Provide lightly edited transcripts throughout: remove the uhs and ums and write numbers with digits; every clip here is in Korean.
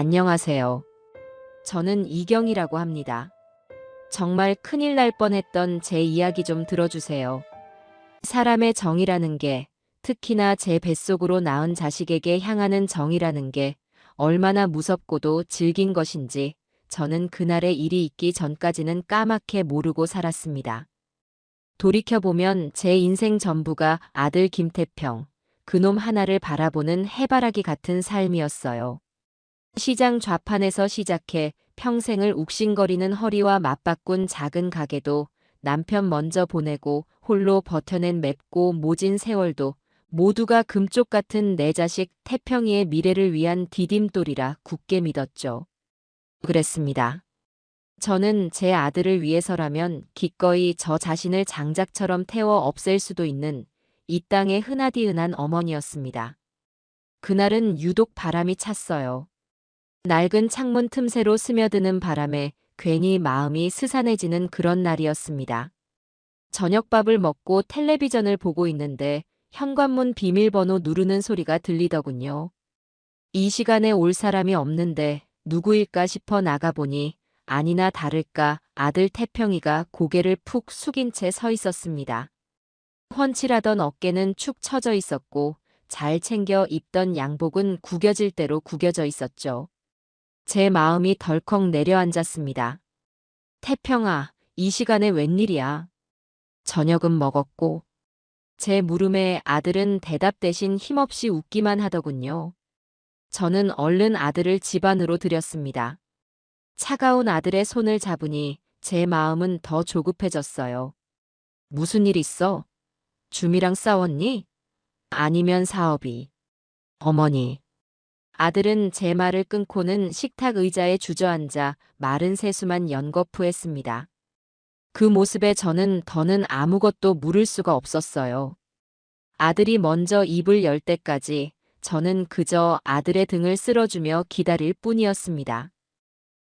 안녕하세요. 저는 이경이라고 합니다. 정말 큰일 날 뻔했던 제 이야기 좀 들어주세요. 사람의 정이라는 게, 특히나 제 뱃속으로 낳은 자식에게 향하는 정이라는 게 얼마나 무섭고도 질긴 것인지 저는 그날의 일이 있기 전까지는 까맣게 모르고 살았습니다. 돌이켜보면 제 인생 전부가 아들 김태평, 그놈 하나를 바라보는 해바라기 같은 삶이었어요. 시장 좌판에서 시작해 평생을 욱신거리는 허리와 맞바꾼 작은 가게도 남편 먼저 보내고 홀로 버텨낸 맵고 모진 세월도 모두가 금쪽 같은 내 자식 태평이의 미래를 위한 디딤돌이라 굳게 믿었죠. 그랬습니다. 저는 제 아들을 위해서라면 기꺼이 저 자신을 장작처럼 태워 없앨 수도 있는 이 땅의 흔하디흔한 어머니였습니다. 그날은 유독 바람이 찼어요. 낡은 창문 틈새로 스며드는 바람에 괜히 마음이 스산해지는 그런 날이었습니다. 저녁밥을 먹고 텔레비전을 보고 있는데 현관문 비밀번호 누르는 소리가 들리더군요. 이 시간에 올 사람이 없는데 누구일까 싶어 나가보니 아니나 다를까 아들 태평이가 고개를 푹 숙인 채 서 있었습니다. 훤칠하던 어깨는 축 처져 있었고 잘 챙겨 입던 양복은 구겨질 대로 구겨져 있었죠. 제 마음이 덜컥 내려앉았습니다. 태평아, 이 시간에 웬일이야? 저녁은 먹었고. 제 물음에 아들은 대답 대신 힘없이 웃기만 하더군요. 저는 얼른 아들을 집 안으로 들였습니다. 차가운 아들의 손을 잡으니 제 마음은 더 조급해졌어요. 무슨 일 있어? 주미랑 싸웠니? 아니면 사업이. 어머니. 아들은 제 말을 끊고는 식탁 의자에 주저앉아 마른 세수만 연거푸했습니다. 그 모습에 저는 더는 아무것도 물을 수가 없었어요. 아들이 먼저 입을 열 때까지 저는 그저 아들의 등을 쓸어주며 기다릴 뿐이었습니다.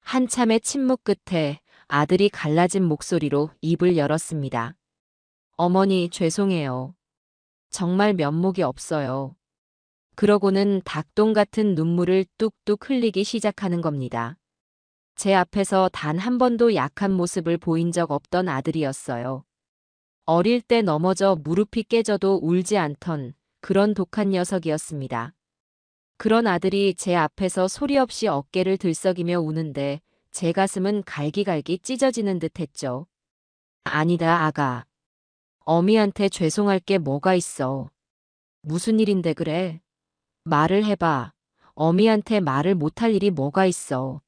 한참의 침묵 끝에 아들이 갈라진 목소리로 입을 열었습니다. 어머니, 죄송해요. 정말 면목이 없어요. 그러고는 닭똥 같은 눈물을 뚝뚝 흘리기 시작하는 겁니다. 제 앞에서 단 한 번도 약한 모습을 보인 적 없던 아들이었어요. 어릴 때 넘어져 무릎이 깨져도 울지 않던 그런 독한 녀석이었습니다. 그런 아들이 제 앞에서 소리 없이 어깨를 들썩이며 우는데 제 가슴은 갈기갈기 찢어지는 듯 했죠. 아니다, 아가. 어미한테 죄송할 게 뭐가 있어. 무슨 일인데 그래? 말을 해봐. 어미한테 말을 못할 일이 뭐가 있어.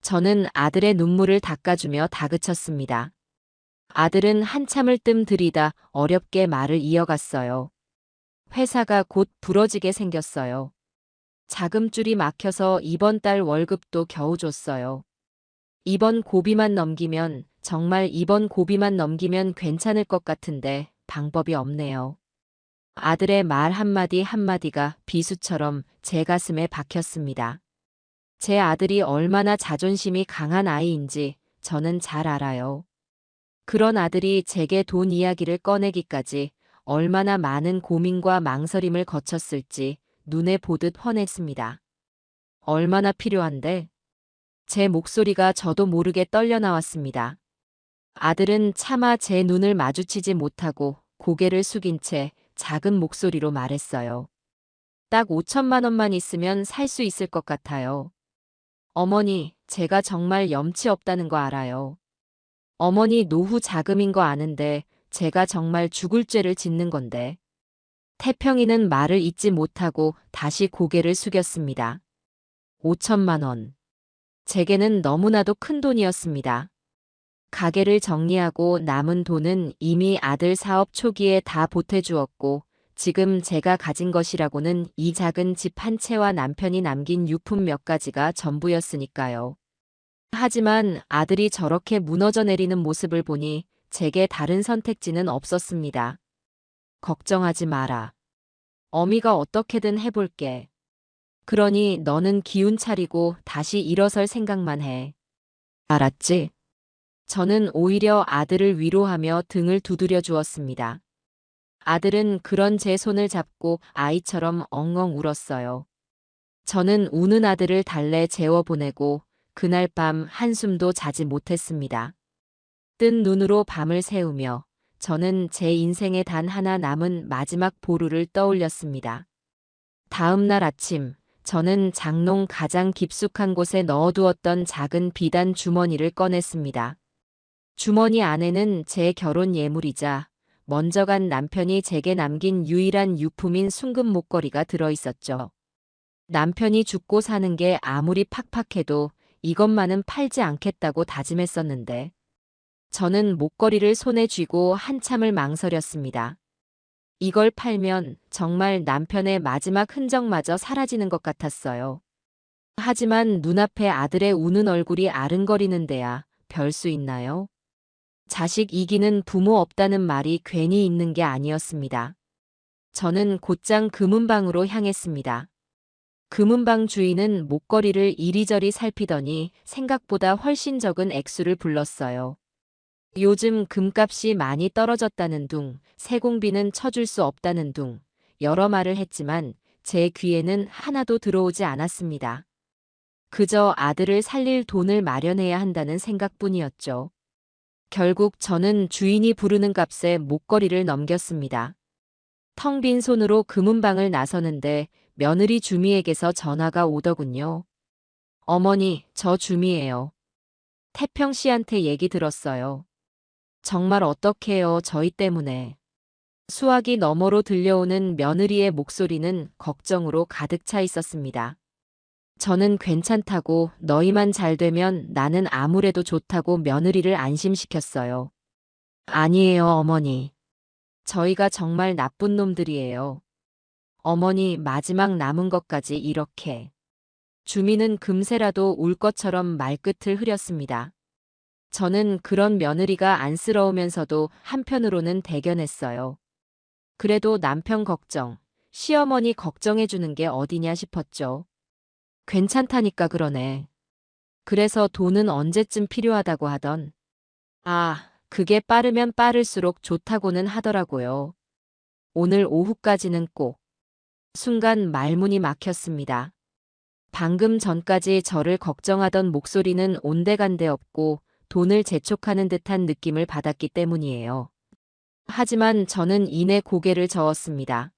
저는 아들의 눈물을 닦아주며 다그쳤습니다. 아들은 한참을 뜸들이다 어렵게 말을 이어갔어요. 회사가 곧 부러지게 생겼어요. 자금줄이 막혀서 이번 달 월급도 겨우 줬어요. 이번 고비만 넘기면, 정말 이번 고비만 넘기면 괜찮을 것 같은데 방법이 없네요. 아들의 말 한마디 한마디가 비수처럼 제 가슴에 박혔습니다. 제 아들이 얼마나 자존심이 강한 아이인지 저는 잘 알아요. 그런 아들이 제게 돈 이야기를 꺼내기까지 얼마나 많은 고민과 망설임을 거쳤을지 눈에 보듯 훤했습니다. 얼마나 필요한데? 제 목소리가 저도 모르게 떨려 나왔습니다. 아들은 차마 제 눈을 마주치지 못하고 고개를 숙인 채 작은 목소리로 말했어요. 딱 5천만 원만 있으면 살 수 있을 것 같아요. 어머니, 제가 정말 염치 없다는 거 알아요. 어머니 노후 자금인 거 아는데 제가 정말 죽을 죄를 짓는 건데. 태평이는 말을 잇지 못하고 다시 고개를 숙였습니다. 5천만 원. 제게는 너무나도 큰 돈이었습니다. 가게를 정리하고 남은 돈은 이미 아들 사업 초기에 다 보태주었고 지금 제가 가진 것이라고는 이 작은 집 한 채와 남편이 남긴 유품 몇 가지가 전부였으니까요. 하지만 아들이 저렇게 무너져 내리는 모습을 보니 제게 다른 선택지는 없었습니다. 걱정하지 마라. 어미가 어떻게든 해볼게. 그러니 너는 기운 차리고 다시 일어설 생각만 해. 알았지? 저는 오히려 아들을 위로하며 등을 두드려 주었습니다. 아들은 그런 제 손을 잡고 아이처럼 엉엉 울었어요. 저는 우는 아들을 달래 재워보내고 그날 밤 한숨도 자지 못했습니다. 뜬 눈으로 밤을 새우며 저는 제 인생에 단 하나 남은 마지막 보루를 떠올렸습니다. 다음 날 아침, 저는 장롱 가장 깊숙한 곳에 넣어두었던 작은 비단 주머니를 꺼냈습니다. 주머니 안에는 제 결혼 예물이자 먼저 간 남편이 제게 남긴 유일한 유품인 순금 목걸이가 들어있었죠. 남편이 죽고 사는 게 아무리 팍팍해도 이것만은 팔지 않겠다고 다짐했었는데 저는 목걸이를 손에 쥐고 한참을 망설였습니다. 이걸 팔면 정말 남편의 마지막 흔적마저 사라지는 것 같았어요. 하지만 눈앞에 아들의 우는 얼굴이 아른거리는 데야 별 수 있나요? 자식 이기는 부모 없다는 말이 괜히 있는 게 아니었습니다. 저는 곧장 금은방으로 향했습니다. 금은방 주인은 목걸이를 이리저리 살피더니 생각보다 훨씬 적은 액수를 불렀어요. 요즘 금값이 많이 떨어졌다는 둥, 세공비는 쳐줄 수 없다는 둥, 여러 말을 했지만 제 귀에는 하나도 들어오지 않았습니다. 그저 아들을 살릴 돈을 마련해야 한다는 생각뿐이었죠. 결국 저는 주인이 부르는 값에 목걸이를 넘겼습니다. 텅 빈 손으로 금은방을 나서는데 며느리 주미에게서 전화가 오더군요. 어머니, 저 주미예요. 태평 씨한테 얘기 들었어요. 정말 어떡해요, 저희 때문에. 수화기 너머로 들려오는 며느리의 목소리는 걱정으로 가득 차 있었습니다. 저는 괜찮다고 너희만 잘 되면 나는 아무래도 좋다고 며느리를 안심시켰어요. 아니에요, 어머니. 저희가 정말 나쁜 놈들이에요. 어머니 마지막 남은 것까지 이렇게. 주민은 금세라도 울 것처럼 말끝을 흐렸습니다. 저는 그런 며느리가 안쓰러우면서도 한편으로는 대견했어요. 그래도 남편 걱정, 시어머니 걱정해주는 게 어디냐 싶었죠. 괜찮다니까 그러네. 그래서 돈은 언제쯤 필요하다고 하던. 아, 그게 빠르면 빠를수록 좋다고는 하더라고요. 오늘 오후까지는 꼭. 순간 말문이 막혔습니다. 방금 전까지 저를 걱정하던 목소리는 온데간데 없고 돈을 재촉하는 듯한 느낌을 받았기 때문이에요. 하지만 저는 이내 고개를 저었습니다.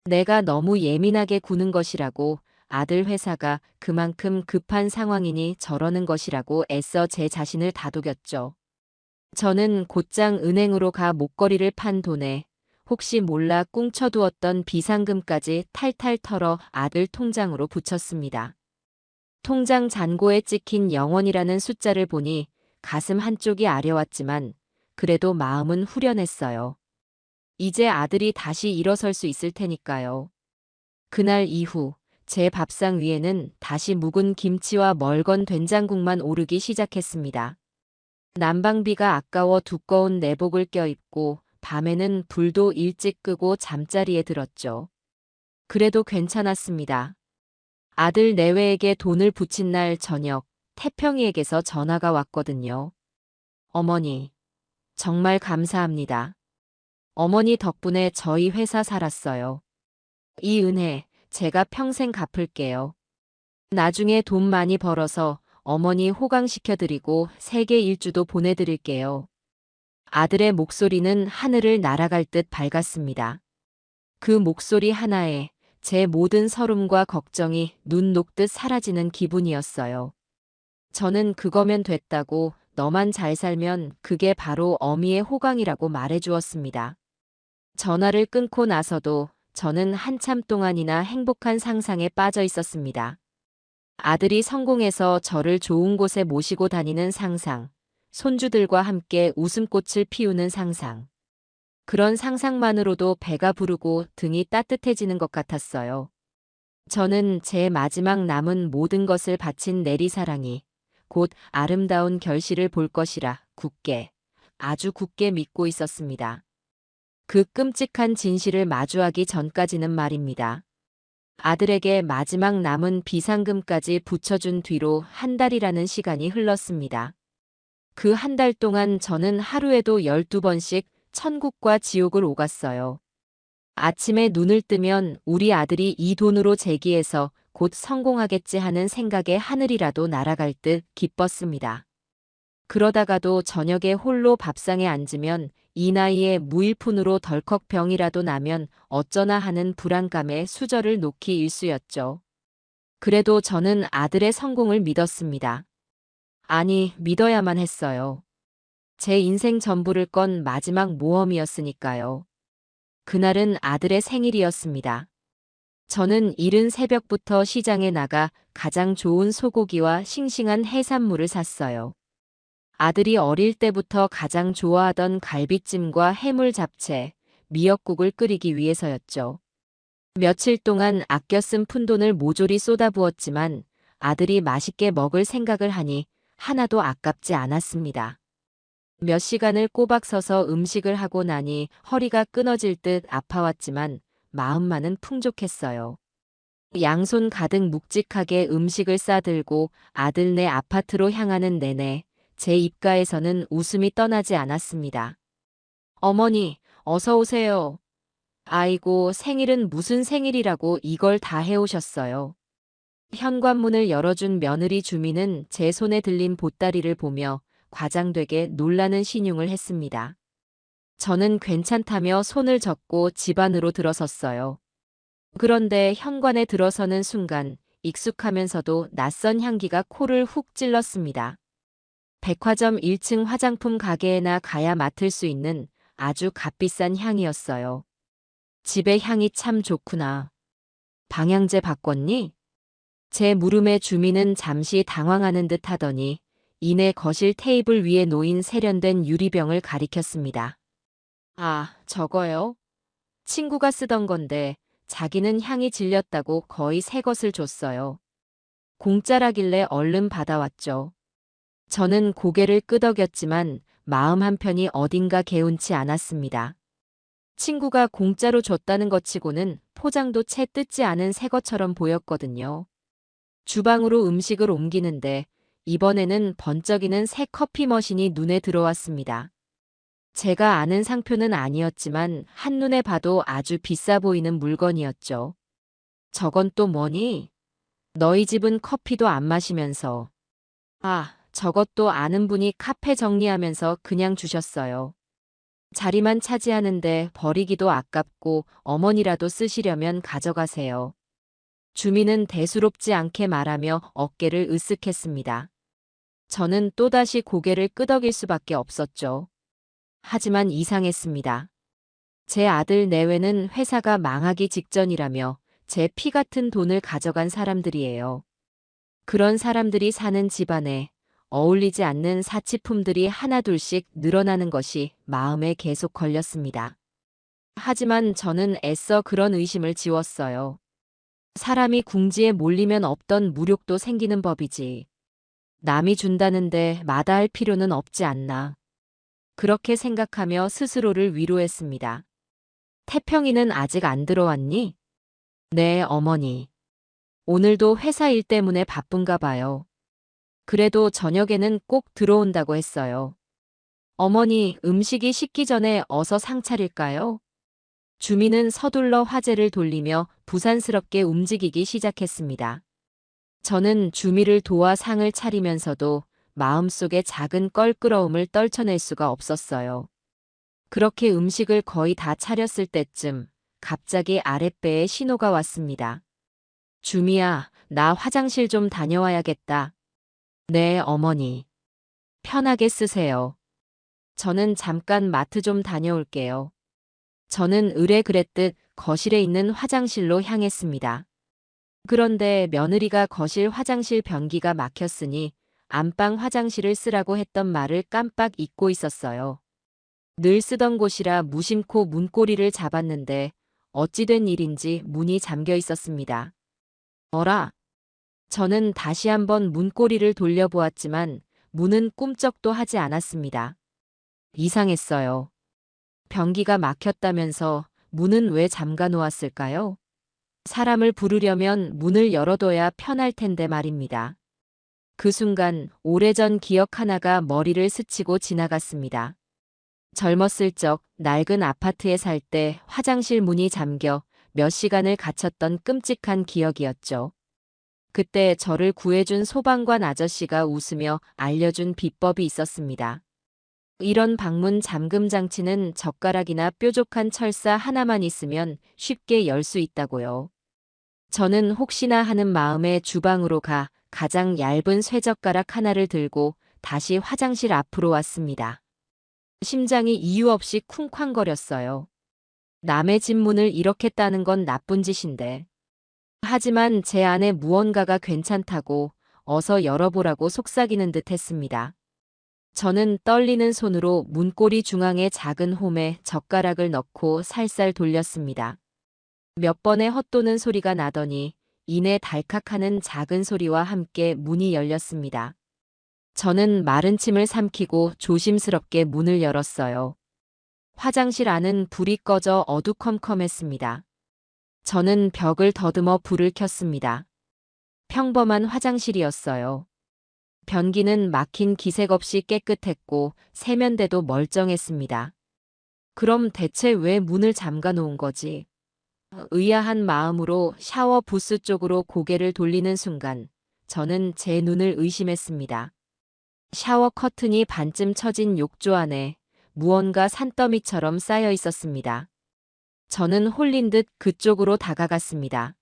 내가 너무 예민하게 구는 것이라고, 아들 회사가 그만큼 급한 상황이니 저러는 것이라고 애써 제 자신을 다독였죠. 저는 곧장 은행으로 가 목걸이를 판 돈에 혹시 몰라 꿍쳐두었던 비상금까지 탈탈 털어 아들 통장으로 붙였습니다. 통장 잔고에 찍힌 0원이라는 숫자를 보니 가슴 한쪽이 아려왔지만 그래도 마음은 후련했어요. 이제 아들이 다시 일어설 수 있을 테니까요. 그날 이후 제 밥상 위에는 다시 묵은 김치와 멀건 된장국만 오르기 시작했습니다. 난방비가 아까워 두꺼운 내복을 껴입고 밤에는 불도 일찍 끄고 잠자리에 들었죠. 그래도 괜찮았습니다. 아들 내외에게 돈을 붙인 날 저녁 태평이에게서 전화가 왔거든요. 어머니, 정말 감사합니다. 어머니 덕분에 저희 회사 살았어요. 이 은혜 제가 평생 갚을게요. 나중에 돈 많이 벌어서 어머니 호강시켜드리고 세계 일주도 보내드릴게요. 아들의 목소리는 하늘을 날아갈 듯 밝았습니다. 그 목소리 하나에 제 모든 서름과 걱정이 눈 녹듯 사라지는 기분이었어요. 저는 그거면 됐다고, 너만 잘 살면 그게 바로 어미의 호강이라고 말해주었습니다. 전화를 끊고 나서도 저는 한참 동안이나 행복한 상상에 빠져 있었습니다. 아들이 성공해서 저를 좋은 곳에 모시고 다니는 상상, 손주들과 함께 웃음꽃을 피우는 상상. 그런 상상만으로도 배가 부르고 등이 따뜻해지는 것 같았어요. 저는 제 마지막 남은 모든 것을 바친 내리사랑이 곧 아름다운 결실을 볼 것이라 굳게, 아주 굳게 믿고 있었습니다. 그 끔찍한 진실을 마주하기 전까지는 말입니다. 아들에게 마지막 남은 비상금까지 붙여준 뒤로 한 달이라는 시간이 흘렀습니다. 그 한 달 동안 저는 하루에도 12번씩 천국과 지옥을 오갔어요. 아침에 눈을 뜨면 우리 아들이 이 돈으로 제기해서 곧 성공하겠지 하는 생각에 하늘이라도 날아갈 듯 기뻤습니다. 그러다가도 저녁에 홀로 밥상에 앉으면 이 나이에 무일푼으로 덜컥 병이라도 나면 어쩌나 하는 불안감에 수저를 놓기 일쑤였죠. 그래도 저는 아들의 성공을 믿었습니다. 아니, 믿어야만 했어요. 제 인생 전부를 건 마지막 모험이었으니까요. 그날은 아들의 생일이었습니다. 저는 이른 새벽부터 시장에 나가 가장 좋은 소고기와 싱싱한 해산물을 샀어요. 아들이 어릴 때부터 가장 좋아하던 갈비찜과 해물 잡채, 미역국을 끓이기 위해서였죠. 며칠 동안 아껴 쓴 푼돈을 모조리 쏟아부었지만 아들이 맛있게 먹을 생각을 하니 하나도 아깝지 않았습니다. 몇 시간을 꼬박 서서 음식을 하고 나니 허리가 끊어질 듯 아파왔지만 마음만은 풍족했어요. 양손 가득 묵직하게 음식을 싸들고 아들네 아파트로 향하는 내내 제 입가에서는 웃음이 떠나지 않았습니다. 어머니, 어서 오세요. 아이고, 생일은 무슨 생일이라고 이걸 다 해오셨어요. 현관문을 열어준 며느리 주민은 제 손에 들린 보따리를 보며 과장되게 놀라는 신용을 했습니다. 저는 괜찮다며 손을 젓고 집 안으로 들어섰어요. 그런데 현관에 들어서는 순간 익숙하면서도 낯선 향기가 코를 훅 찔렀습니다. 백화점 1층 화장품 가게에나 가야 맡을 수 있는 아주 값비싼 향이었어요. 집의 향이 참 좋구나. 방향제 바꿨니? 제 물음에 주민은 잠시 당황하는 듯 하더니 이내 거실 테이블 위에 놓인 세련된 유리병을 가리켰습니다. 아, 저거요? 친구가 쓰던 건데 자기는 향이 질렸다고 거의 새 것을 줬어요. 공짜라길래 얼른 받아왔죠. 저는 고개를 끄덕였지만 마음 한편이 어딘가 개운치 않았습니다. 친구가 공짜로 줬다는 것 치고는 포장도 채 뜯지 않은 새 것처럼 보였거든요. 주방으로 음식을 옮기는데 이번에는 번쩍이는 새 커피 머신이 눈에 들어왔습니다. 제가 아는 상표는 아니었지만 한눈에 봐도 아주 비싸 보이는 물건이었죠. 저건 또 뭐니? 너희 집은 커피도 안 마시면서. 아, 저것도 아는 분이 카페 정리하면서 그냥 주셨어요. 자리만 차지하는데 버리기도 아깝고 어머니라도 쓰시려면 가져가세요. 주민은 대수롭지 않게 말하며 어깨를 으쓱했습니다. 저는 또다시 고개를 끄덕일 수밖에 없었죠. 하지만 이상했습니다. 제 아들 내외는 회사가 망하기 직전이라며 제 피 같은 돈을 가져간 사람들이에요. 그런 사람들이 사는 집안에 어울리지 않는 사치품들이 하나둘씩 늘어나는 것이 마음에 계속 걸렸습니다. 하지만 저는 애써 그런 의심을 지웠어요. 사람이 궁지에 몰리면 없던 무력도 생기는 법이지. 남이 준다는데 마다할 필요는 없지 않나. 그렇게 생각하며 스스로를 위로했습니다. 태평이는 아직 안 들어왔니? 네, 어머니. 오늘도 회사 일 때문에 바쁜가 봐요. 그래도 저녁에는 꼭 들어온다고 했어요. 어머니, 음식이 식기 전에 어서 상 차릴까요? 주민은 서둘러 화제를 돌리며 부산스럽게 움직이기 시작했습니다. 저는 주미를 도와 상을 차리면서도 마음속에 작은 껄끄러움을 떨쳐낼 수가 없었어요. 그렇게 음식을 거의 다 차렸을 때쯤 갑자기 아랫배에 신호가 왔습니다. 주미야, 나 화장실 좀 다녀와야겠다. 네, 어머니. 편하게 쓰세요. 저는 잠깐 마트 좀 다녀올게요. 저는 의뢰 그랬듯 거실에 있는 화장실로 향했습니다. 그런데 며느리가 거실 화장실 변기가 막혔으니 안방 화장실을 쓰라고 했던 말을 깜빡 잊고 있었어요. 늘 쓰던 곳이라 무심코 문고리를 잡았는데 어찌된 일인지 문이 잠겨 있었습니다. 어라? 저는 다시 한번 문고리를 돌려보았지만 문은 꿈쩍도 하지 않았습니다. 이상했어요. 변기가 막혔다면서 문은 왜 잠가 놓았을까요? 사람을 부르려면 문을 열어둬야 편할 텐데 말입니다. 그 순간 오래전 기억 하나가 머리를 스치고 지나갔습니다. 젊었을 적 낡은 아파트에 살 때 화장실 문이 잠겨 몇 시간을 갇혔던 끔찍한 기억이었죠. 그때 저를 구해준 소방관 아저씨가 웃으며 알려준 비법이 있었습니다. 이런 방문 잠금 장치는 젓가락이나 뾰족한 철사 하나만 있으면 쉽게 열 수 있다고요. 저는 혹시나 하는 마음에 주방으로 가 가장 얇은 쇠젓가락 하나를 들고 다시 화장실 앞으로 왔습니다. 심장이 이유 없이 쿵쾅거렸어요. 남의 집 문을 이렇게 따는 건 나쁜 짓인데. 하지만 제 안에 무언가가 괜찮다고 어서 열어보라고 속삭이는 듯 했습니다. 저는 떨리는 손으로 문고리 중앙에 작은 홈에 젓가락을 넣고 살살 돌렸습니다. 몇 번의 헛도는 소리가 나더니 이내 달칵하는 작은 소리와 함께 문이 열렸습니다. 저는 마른 침을 삼키고 조심스럽게 문을 열었어요. 화장실 안은 불이 꺼져 어두컴컴했습니다. 저는 벽을 더듬어 불을 켰습니다. 평범한 화장실이었어요. 변기는 막힌 기색 없이 깨끗했고 세면대도 멀쩡했습니다. 그럼 대체 왜 문을 잠가 놓은 거지? 의아한 마음으로 샤워 부스 쪽으로 고개를 돌리는 순간 저는 제 눈을 의심했습니다. 샤워 커튼이 반쯤 처진 욕조 안에 무언가 산더미처럼 쌓여 있었습니다. 저는 홀린 듯 그쪽으로 다가갔습니다.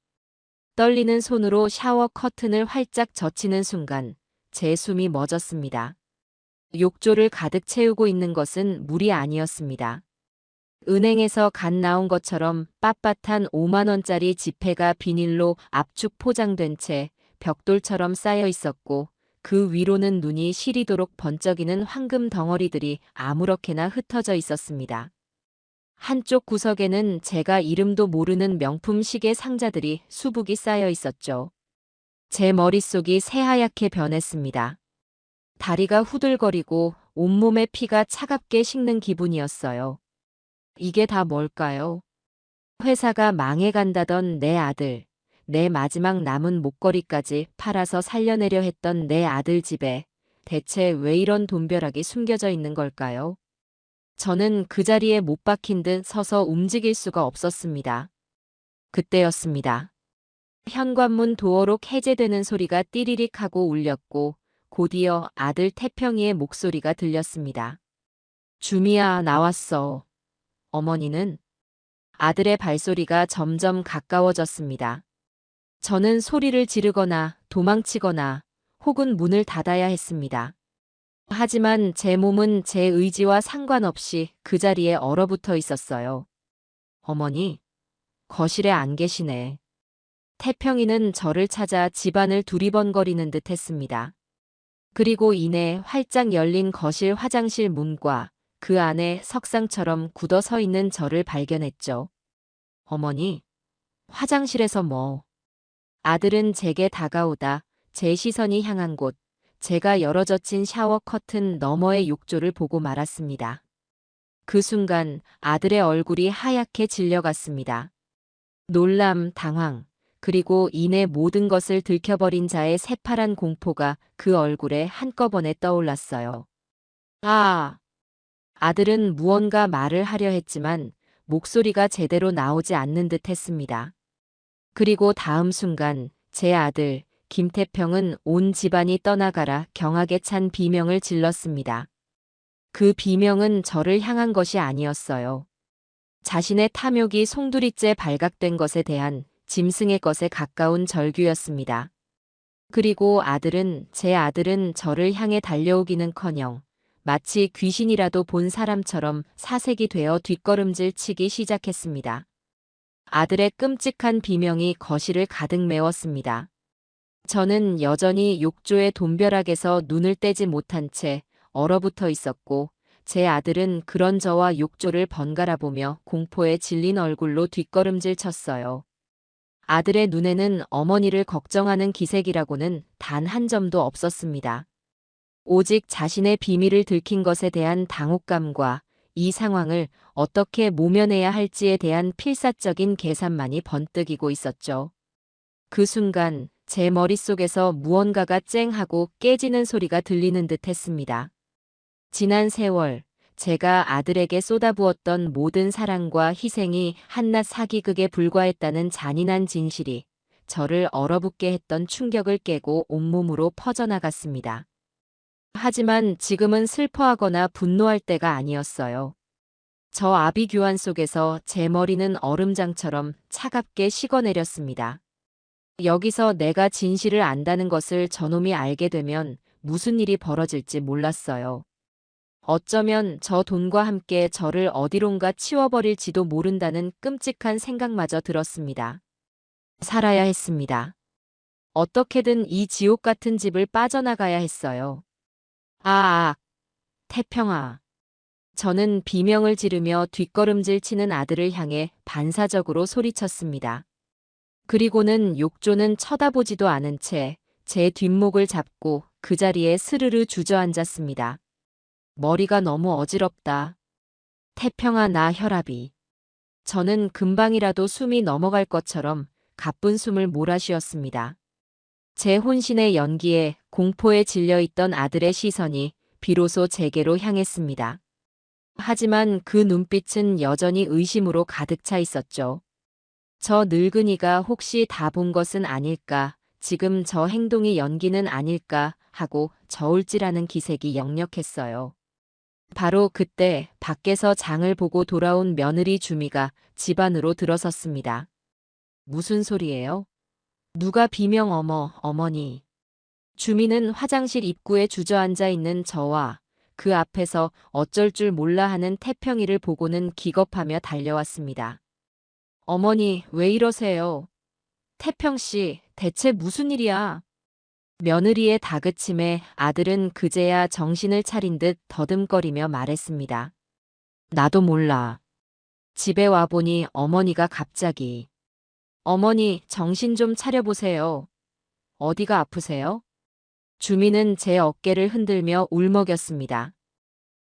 떨리는 손으로 샤워 커튼을 활짝 젖히는 순간 제 숨이 멎었습니다. 욕조를 가득 채우고 있는 것은 물이 아니었습니다. 은행에서 갓 나온 것처럼 빳빳한 5만 원짜리 지폐가 비닐로 압축 포장된 채 벽돌처럼 쌓여 있었고 그 위로는 눈이 시리도록 번쩍이는 황금 덩어리들이 아무렇게나 흩어져 있었습니다. 한쪽 구석에는 제가 이름도 모르는 명품 시계 상자들이 수북이 쌓여 있었죠. 제 머릿속이 새하얗게 변했습니다. 다리가 후들거리고 온몸에 피가 차갑게 식는 기분이었어요. 이게 다 뭘까요? 회사가 망해간다던 내 아들, 내 마지막 남은 목걸이까지 팔아서 살려내려 했던 내 아들 집에 대체 왜 이런 돈벼락이 숨겨져 있는 걸까요? 저는 그 자리에 못 박힌 듯 서서 움직일 수가 없었습니다. 그때였습니다. 현관문 도어록 해제되는 소리가 띠리릭 하고 울렸고 곧이어 아들 태평이의 목소리가 들렸습니다. 주미야, 나왔어. 어머니는? 아들의 발소리가 점점 가까워졌습니다. 저는 소리를 지르거나 도망치거나 혹은 문을 닫아야 했습니다. 하지만 제 몸은 제 의지와 상관없이 그 자리에 얼어붙어 있었어요. 어머니, 거실에 안 계시네. 태평이는 저를 찾아 집안을 두리번거리는 듯 했습니다. 그리고 이내 활짝 열린 거실 화장실 문과 그 안에 석상처럼 굳어 서 있는 저를 발견했죠. 어머니, 화장실에서 뭐? 아들은 제게 다가오다 제 시선이 향한 곳, 제가 열어젖힌 샤워 커튼 너머의 욕조를 보고 말았습니다. 그 순간 아들의 얼굴이 하얗게 질려갔습니다. 놀람, 당황, 그리고 이내 모든 것을 들켜버린 자의 새파란 공포가 그 얼굴에 한꺼번에 떠올랐어요. 아! 아들은 무언가 말을 하려 했지만 목소리가 제대로 나오지 않는 듯 했습니다. 그리고 다음 순간 제 아들 김태평은 온 집안이 떠나가라 경악에 찬 비명을 질렀습니다. 그 비명은 저를 향한 것이 아니었어요. 자신의 탐욕이 송두리째 발각된 것에 대한 짐승의 것에 가까운 절규였습니다. 그리고 제 아들은 저를 향해 달려오기는커녕 마치 귀신이라도 본 사람처럼 사색이 되어 뒷걸음질 치기 시작했습니다. 아들의 끔찍한 비명이 거실을 가득 메웠습니다. 저는 여전히 욕조의 돈벼락에서 눈을 떼지 못한 채 얼어붙어 있었고 제 아들은 그런 저와 욕조를 번갈아 보며 공포에 질린 얼굴로 뒷걸음질 쳤어요. 아들의 눈에는 어머니를 걱정하는 기색이라고는 단 한 점도 없었습니다. 오직 자신의 비밀을 들킨 것에 대한 당혹감과 이 상황을 어떻게 모면해야 할지에 대한 필사적인 계산만이 번뜩이고 있었죠. 그 순간 제 머릿속에서 무언가가 쨍하고 깨지는 소리가 들리는 듯 했습니다. 지난 세월, 제가 아들에게 쏟아부었던 모든 사랑과 희생이 한낱 사기극에 불과했다는 잔인한 진실이 저를 얼어붙게 했던 충격을 깨고 온몸으로 퍼져나갔습니다. 하지만 지금은 슬퍼하거나 분노할 때가 아니었어요. 저 아비 교환 속에서 제 머리는 얼음장처럼 차갑게 식어내렸습니다. 여기서 내가 진실을 안다는 것을 저놈이 알게 되면 무슨 일이 벌어질지 몰랐어요. 어쩌면 저 돈과 함께 저를 어디론가 치워버릴지도 모른다는 끔찍한 생각마저 들었습니다. 살아야 했습니다. 어떻게든 이 지옥 같은 집을 빠져나가야 했어요. 태평아. 저는 비명을 지르며 뒷걸음질 치는 아들을 향해 반사적으로 소리쳤습니다. 그리고는 욕조는 쳐다보지도 않은 채 제 뒷목을 잡고 그 자리에 스르르 주저앉았습니다. 머리가 너무 어지럽다. 태평아 나 혈압이. 저는 금방이라도 숨이 넘어갈 것처럼 가쁜 숨을 몰아쉬었습니다. 제 혼신의 연기에 공포에 질려있던 아들의 시선이 비로소 제게로 향했습니다. 하지만 그 눈빛은 여전히 의심으로 가득 차 있었죠. 저 늙은이가 혹시 다 본 것은 아닐까, 지금 저 행동이 연기는 아닐까 하고 저울질하는 기색이 역력했어요. 바로 그때 밖에서 장을 보고 돌아온 며느리 주미가 집 안으로 들어섰습니다. 무슨 소리예요? 누가 비명 어머니. 주미는 화장실 입구에 주저앉아 있는 저와 그 앞에서 어쩔 줄 몰라 하는 태평이를 보고는 기겁하며 달려왔습니다. 어머니, 왜 이러세요? 태평씨, 대체 무슨 일이야? 며느리의 다그침에 아들은 그제야 정신을 차린 듯 더듬거리며 말했습니다. 나도 몰라. 집에 와보니 어머니가 갑자기. 어머니, 정신 좀 차려보세요. 어디가 아프세요? 주민은 제 어깨를 흔들며 울먹였습니다.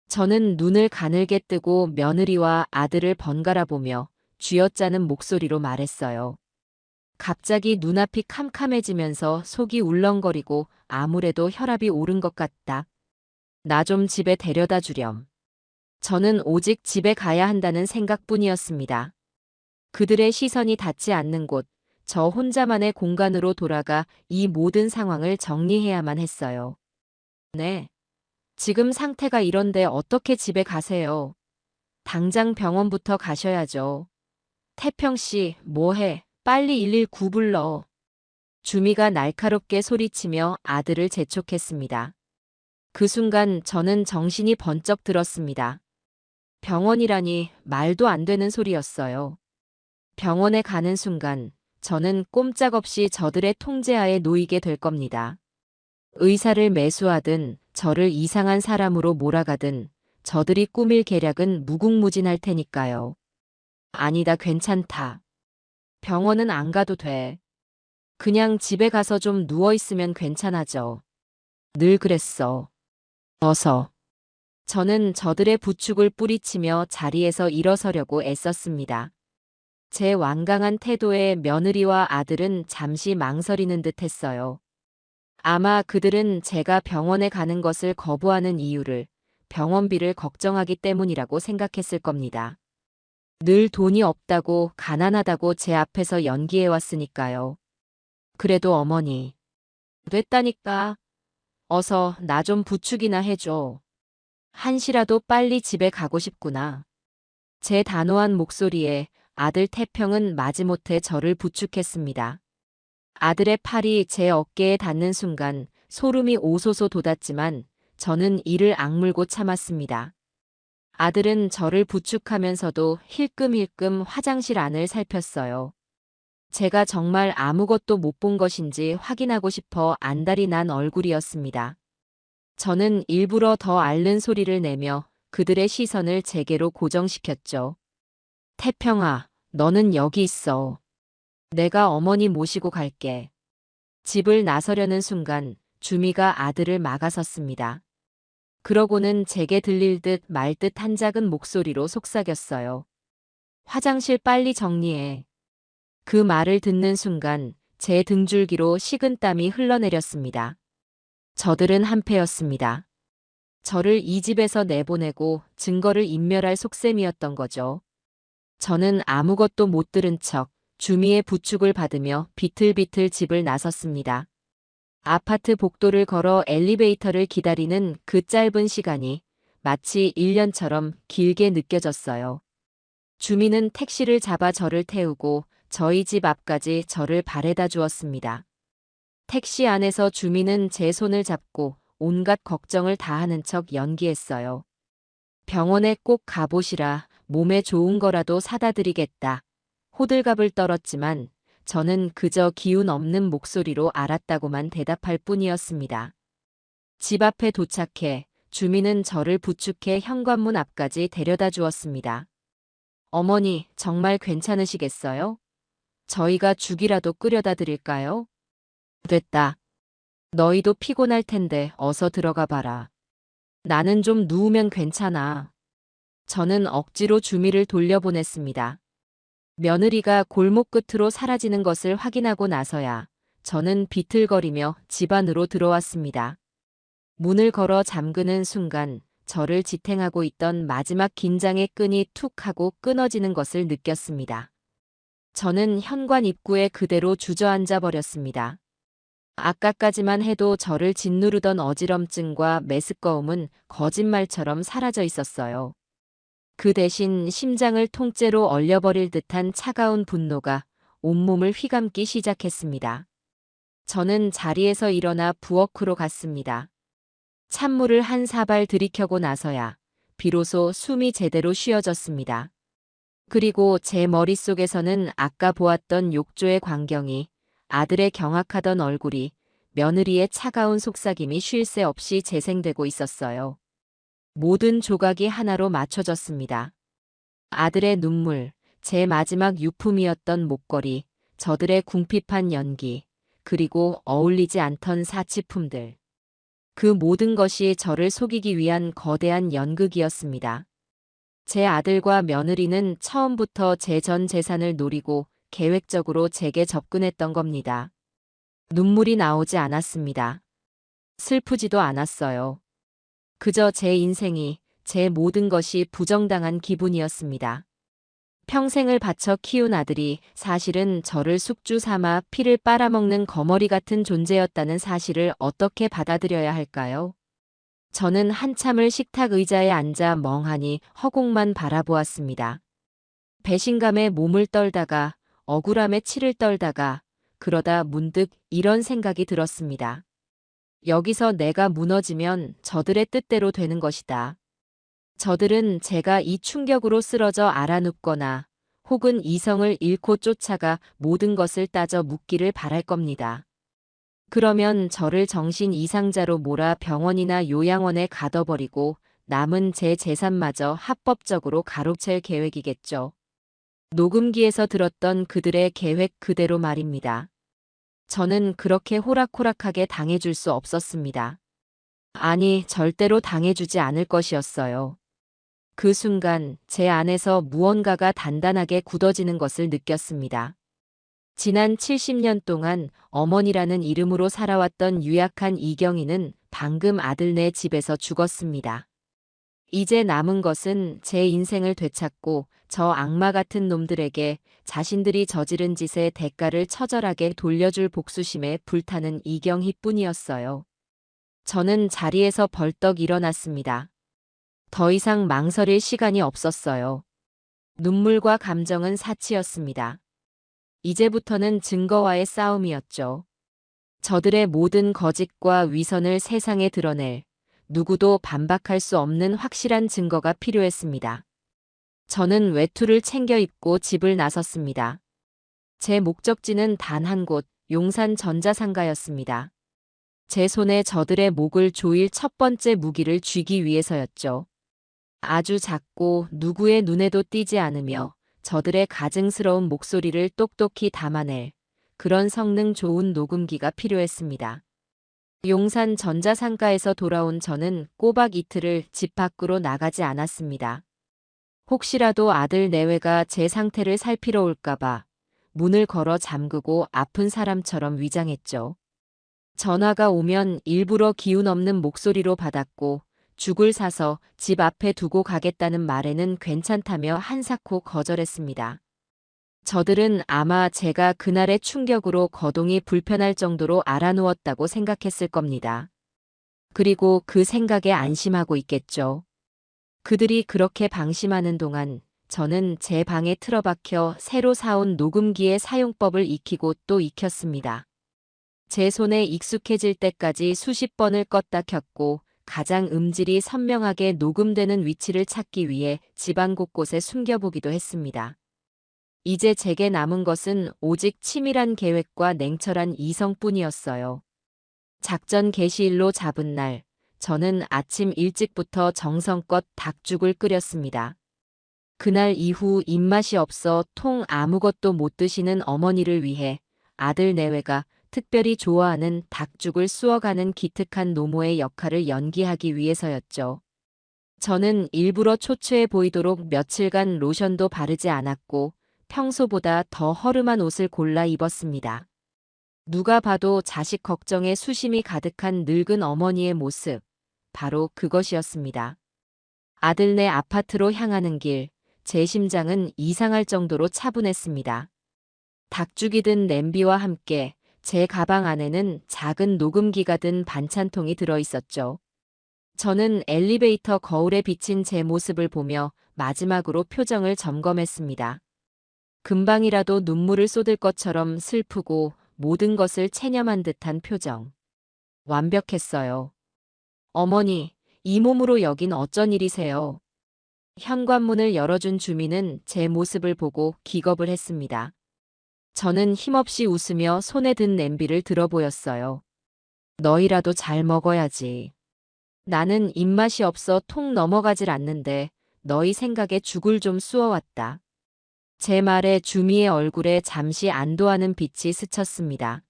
저는 눈을 가늘게 뜨고 며느리와 아들을 번갈아 보며 쥐어짜는 목소리로 말했어요. 갑자기 눈앞이 캄캄해지면서 속이 울렁거리고 아무래도 혈압이 오른 것 같다. 나 좀 집에 데려다 주렴. 저는 오직 집에 가야 한다는 생각뿐이었습니다. 그들의 시선이 닿지 않는 곳, 저 혼자만의 공간으로 돌아가 이 모든 상황을 정리해야만 했어요. 네. 지금 상태가 이런데 어떻게 집에 가세요? 당장 병원부터 가셔야죠. 태평씨, 뭐해? 빨리 119 불러. 주미가 날카롭게 소리치며 아들을 재촉했습니다. 그 순간 저는 정신이 번쩍 들었습니다. 병원이라니 말도 안 되는 소리였어요. 병원에 가는 순간 저는 꼼짝없이 저들의 통제하에 놓이게 될 겁니다. 의사를 매수하든 저를 이상한 사람으로 몰아가든 저들이 꾸밀 계략은 무궁무진할 테니까요. 아니다, 괜찮다. 병원은 안 가도 돼. 그냥 집에 가서 좀 누워있으면 괜찮아져. 늘 그랬어. 어서. 저는 저들의 부축을 뿌리치며 자리에서 일어서려고 애썼습니다. 제 완강한 태도에 며느리와 아들은 잠시 망설이는 듯 했어요. 아마 그들은 제가 병원에 가는 것을 거부하는 이유를 병원비를 걱정하기 때문이라고 생각했을 겁니다. 늘 돈이 없다고 가난하다고 제 앞에서 연기해왔으니까요. 그래도 어머니. 됐다니까. 어서 나 좀 부축이나 해줘. 한시라도 빨리 집에 가고 싶구나. 제 단호한 목소리에 아들 태평은 마지못해 저를 부축했습니다. 아들의 팔이 제 어깨에 닿는 순간 소름이 오소소 돋았지만 저는 이를 악물고 참았습니다. 아들은 저를 부축하면서도 힐끔힐끔 화장실 안을 살폈어요. 제가 정말 아무것도 못 본 것인지 확인하고 싶어 안달이 난 얼굴이었습니다. 저는 일부러 더 앓는 소리를 내며 그들의 시선을 제게로 고정시켰죠. 태평아, 너는 여기 있어. 내가 어머니 모시고 갈게. 집을 나서려는 순간 주미가 아들을 막아섰습니다. 그러고는 제게 들릴 듯 말 듯 한 작은 목소리로 속삭였어요. 화장실 빨리 정리해. 그 말을 듣는 순간 제 등줄기로 식은땀이 흘러내렸습니다. 저들은 한패였습니다. 저를 이 집에서 내보내고 증거를 인멸할 속셈이었던 거죠. 저는 아무것도 못 들은 척 주미의 부축을 받으며 비틀비틀 집을 나섰습니다. 아파트 복도를 걸어 엘리베이터를 기다리는 그 짧은 시간이 마치 1년처럼 길게 느껴졌어요. 주미는 택시를 잡아 저를 태우고 저희 집 앞까지 저를 바래다 주었습니다. 택시 안에서 주미는 제 손을 잡고 온갖 걱정을 다하는 척 연기했어요. 병원에 꼭 가보시라, 몸에 좋은 거라도 사다 드리겠다. 호들갑을 떨었지만 저는 그저 기운 없는 목소리로 알았다고만 대답할 뿐이었습니다. 집 앞에 도착해 주미는 저를 부축해 현관문 앞까지 데려다 주었습니다. 어머니, 정말 괜찮으시겠어요? 저희가 죽이라도 끓여다 드릴까요? 됐다. 너희도 피곤할 텐데 어서 들어가 봐라. 나는 좀 누우면 괜찮아. 저는 억지로 주미를 돌려보냈습니다. 며느리가 골목 끝으로 사라지는 것을 확인하고 나서야 저는 비틀거리며 집 안으로 들어왔습니다. 문을 걸어 잠그는 순간 저를 지탱하고 있던 마지막 긴장의 끈이 툭 하고 끊어지는 것을 느꼈습니다. 저는 현관 입구에 그대로 주저앉아 버렸습니다. 아까까지만 해도 저를 짓누르던 어지럼증과 메스꺼움은 거짓말처럼 사라져 있었어요. 그 대신 심장을 통째로 얼려버릴 듯한 차가운 분노가 온몸을 휘감기 시작했습니다. 저는 자리에서 일어나 부엌으로 갔습니다. 찬물을 한 사발 들이켜고 나서야 비로소 숨이 제대로 쉬어졌습니다. 그리고 제 머릿속에서는 아까 보았던 욕조의 광경이, 아들의 경악하던 얼굴이, 며느리의 차가운 속삭임이 쉴 새 없이 재생되고 있었어요. 모든 조각이 하나로 맞춰졌습니다. 아들의 눈물, 제 마지막 유품이었던 목걸이, 저들의 궁핍한 연기, 그리고 어울리지 않던 사치품들. 그 모든 것이 저를 속이기 위한 거대한 연극이었습니다. 제 아들과 며느리는 처음부터 제 전 재산을 노리고 계획적으로 제게 접근했던 겁니다. 눈물이 나오지 않았습니다. 슬프지도 않았어요. 그저 제 인생이, 제 모든 것이 부정당한 기분이었습니다. 평생을 바쳐 키운 아들이 사실은 저를 숙주 삼아 피를 빨아먹는 거머리 같은 존재였다는 사실을 어떻게 받아들여야 할까요? 저는 한참을 식탁 의자에 앉아 멍하니 허공만 바라보았습니다. 배신감에 몸을 떨다가 억울함에 치를 떨다가 그러다 문득 이런 생각이 들었습니다. 여기서 내가 무너지면 저들의 뜻대로 되는 것이다. 저들은 제가 이 충격으로 쓰러져 알아눕거나 혹은 이성을 잃고 쫓아가 모든 것을 따져 묻기를 바랄 겁니다. 그러면 저를 정신 이상자로 몰아 병원이나 요양원에 가둬버리고 남은 제 재산마저 합법적으로 가로챌 계획이겠죠. 녹음기에서 들었던 그들의 계획 그대로 말입니다. 저는 그렇게 호락호락하게 당해줄 수 없었습니다. 아니, 절대로 당해주지 않을 것이었어요. 그 순간 제 안에서 무언가가 단단하게 굳어지는 것을 느꼈습니다. 지난 70년 동안 어머니라는 이름으로 살아왔던 유약한 이경이는 방금 아들네 집에서 죽었습니다. 이제 남은 것은 제 인생을 되찾고 저 악마 같은 놈들에게 자신들이 저지른 짓의 대가를 처절하게 돌려줄 복수심에 불타는 이경희뿐이었어요. 저는 자리에서 벌떡 일어났습니다. 더 이상 망설일 시간이 없었어요. 눈물과 감정은 사치였습니다. 이제부터는 증거와의 싸움이었죠. 저들의 모든 거짓과 위선을 세상에 드러낼 누구도 반박할 수 없는 확실한 증거가 필요했습니다. 저는 외투를 챙겨 입고 집을 나섰습니다. 제 목적지는 단 한 곳, 용산 전자상가였습니다. 제 손에 저들의 목을 조일 첫 번째 무기를 쥐기 위해서였죠. 아주 작고 누구의 눈에도 띄지 않으며 저들의 가증스러운 목소리를 똑똑히 담아낼 그런 성능 좋은 녹음기가 필요했습니다. 용산 전자상가에서 돌아온 저는 꼬박 이틀을 집 밖으로 나가지 않았습니다. 혹시라도 아들 내외가 제 상태를 살피러 올까봐 문을 걸어 잠그고 아픈 사람처럼 위장했죠. 전화가 오면 일부러 기운 없는 목소리로 받았고 죽을 사서 집 앞에 두고 가겠다는 말에는 괜찮다며 한사코 거절했습니다. 저들은 아마 제가 그날의 충격으로 거동이 불편할 정도로 알아누웠다고 생각했을 겁니다. 그리고 그 생각에 안심하고 있겠죠. 그들이 그렇게 방심하는 동안 저는 제 방에 틀어박혀 새로 사온 녹음기의 사용법을 익히고 또 익혔습니다. 제 손에 익숙해질 때까지 수십 번을 껐다 켰고 가장 음질이 선명하게 녹음되는 위치를 찾기 위해 집안 곳곳에 숨겨보기도 했습니다. 이제 제게 남은 것은 오직 치밀한 계획과 냉철한 이성뿐이었어요. 작전 개시일로 잡은 날, 저는 아침 일찍부터 정성껏 닭죽을 끓였습니다. 그날 이후 입맛이 없어 통 아무것도 못 드시는 어머니를 위해 아들 내외가 특별히 좋아하는 닭죽을 쑤어가는 기특한 노모의 역할을 연기하기 위해서였죠. 저는 일부러 초췌해 보이도록 며칠간 로션도 바르지 않았고 평소보다 더 허름한 옷을 골라 입었습니다. 누가 봐도 자식 걱정에 수심이 가득한 늙은 어머니의 모습, 바로 그것이었습니다. 아들네 아파트로 향하는 길, 제 심장은 이상할 정도로 차분했습니다. 닭죽이 든 냄비와 함께 제 가방 안에는 작은 녹음기가 든 반찬통이 들어 있었죠. 저는 엘리베이터 거울에 비친 제 모습을 보며 마지막으로 표정을 점검했습니다. 금방이라도 눈물을 쏟을 것처럼 슬프고 모든 것을 체념한 듯한 표정. 완벽했어요. 어머니, 이 몸으로 여긴 어쩐 일이세요? 현관문을 열어준 주민은 제 모습을 보고 기겁을 했습니다. 저는 힘없이 웃으며 손에 든 냄비를 들어보였어요. 너희라도 잘 먹어야지. 나는 입맛이 없어 통 넘어가질 않는데 너희 생각에 죽을 좀 쑤어왔다. 제 말에 주미의 얼굴에 잠시 안도하는 빛이 스쳤습니다.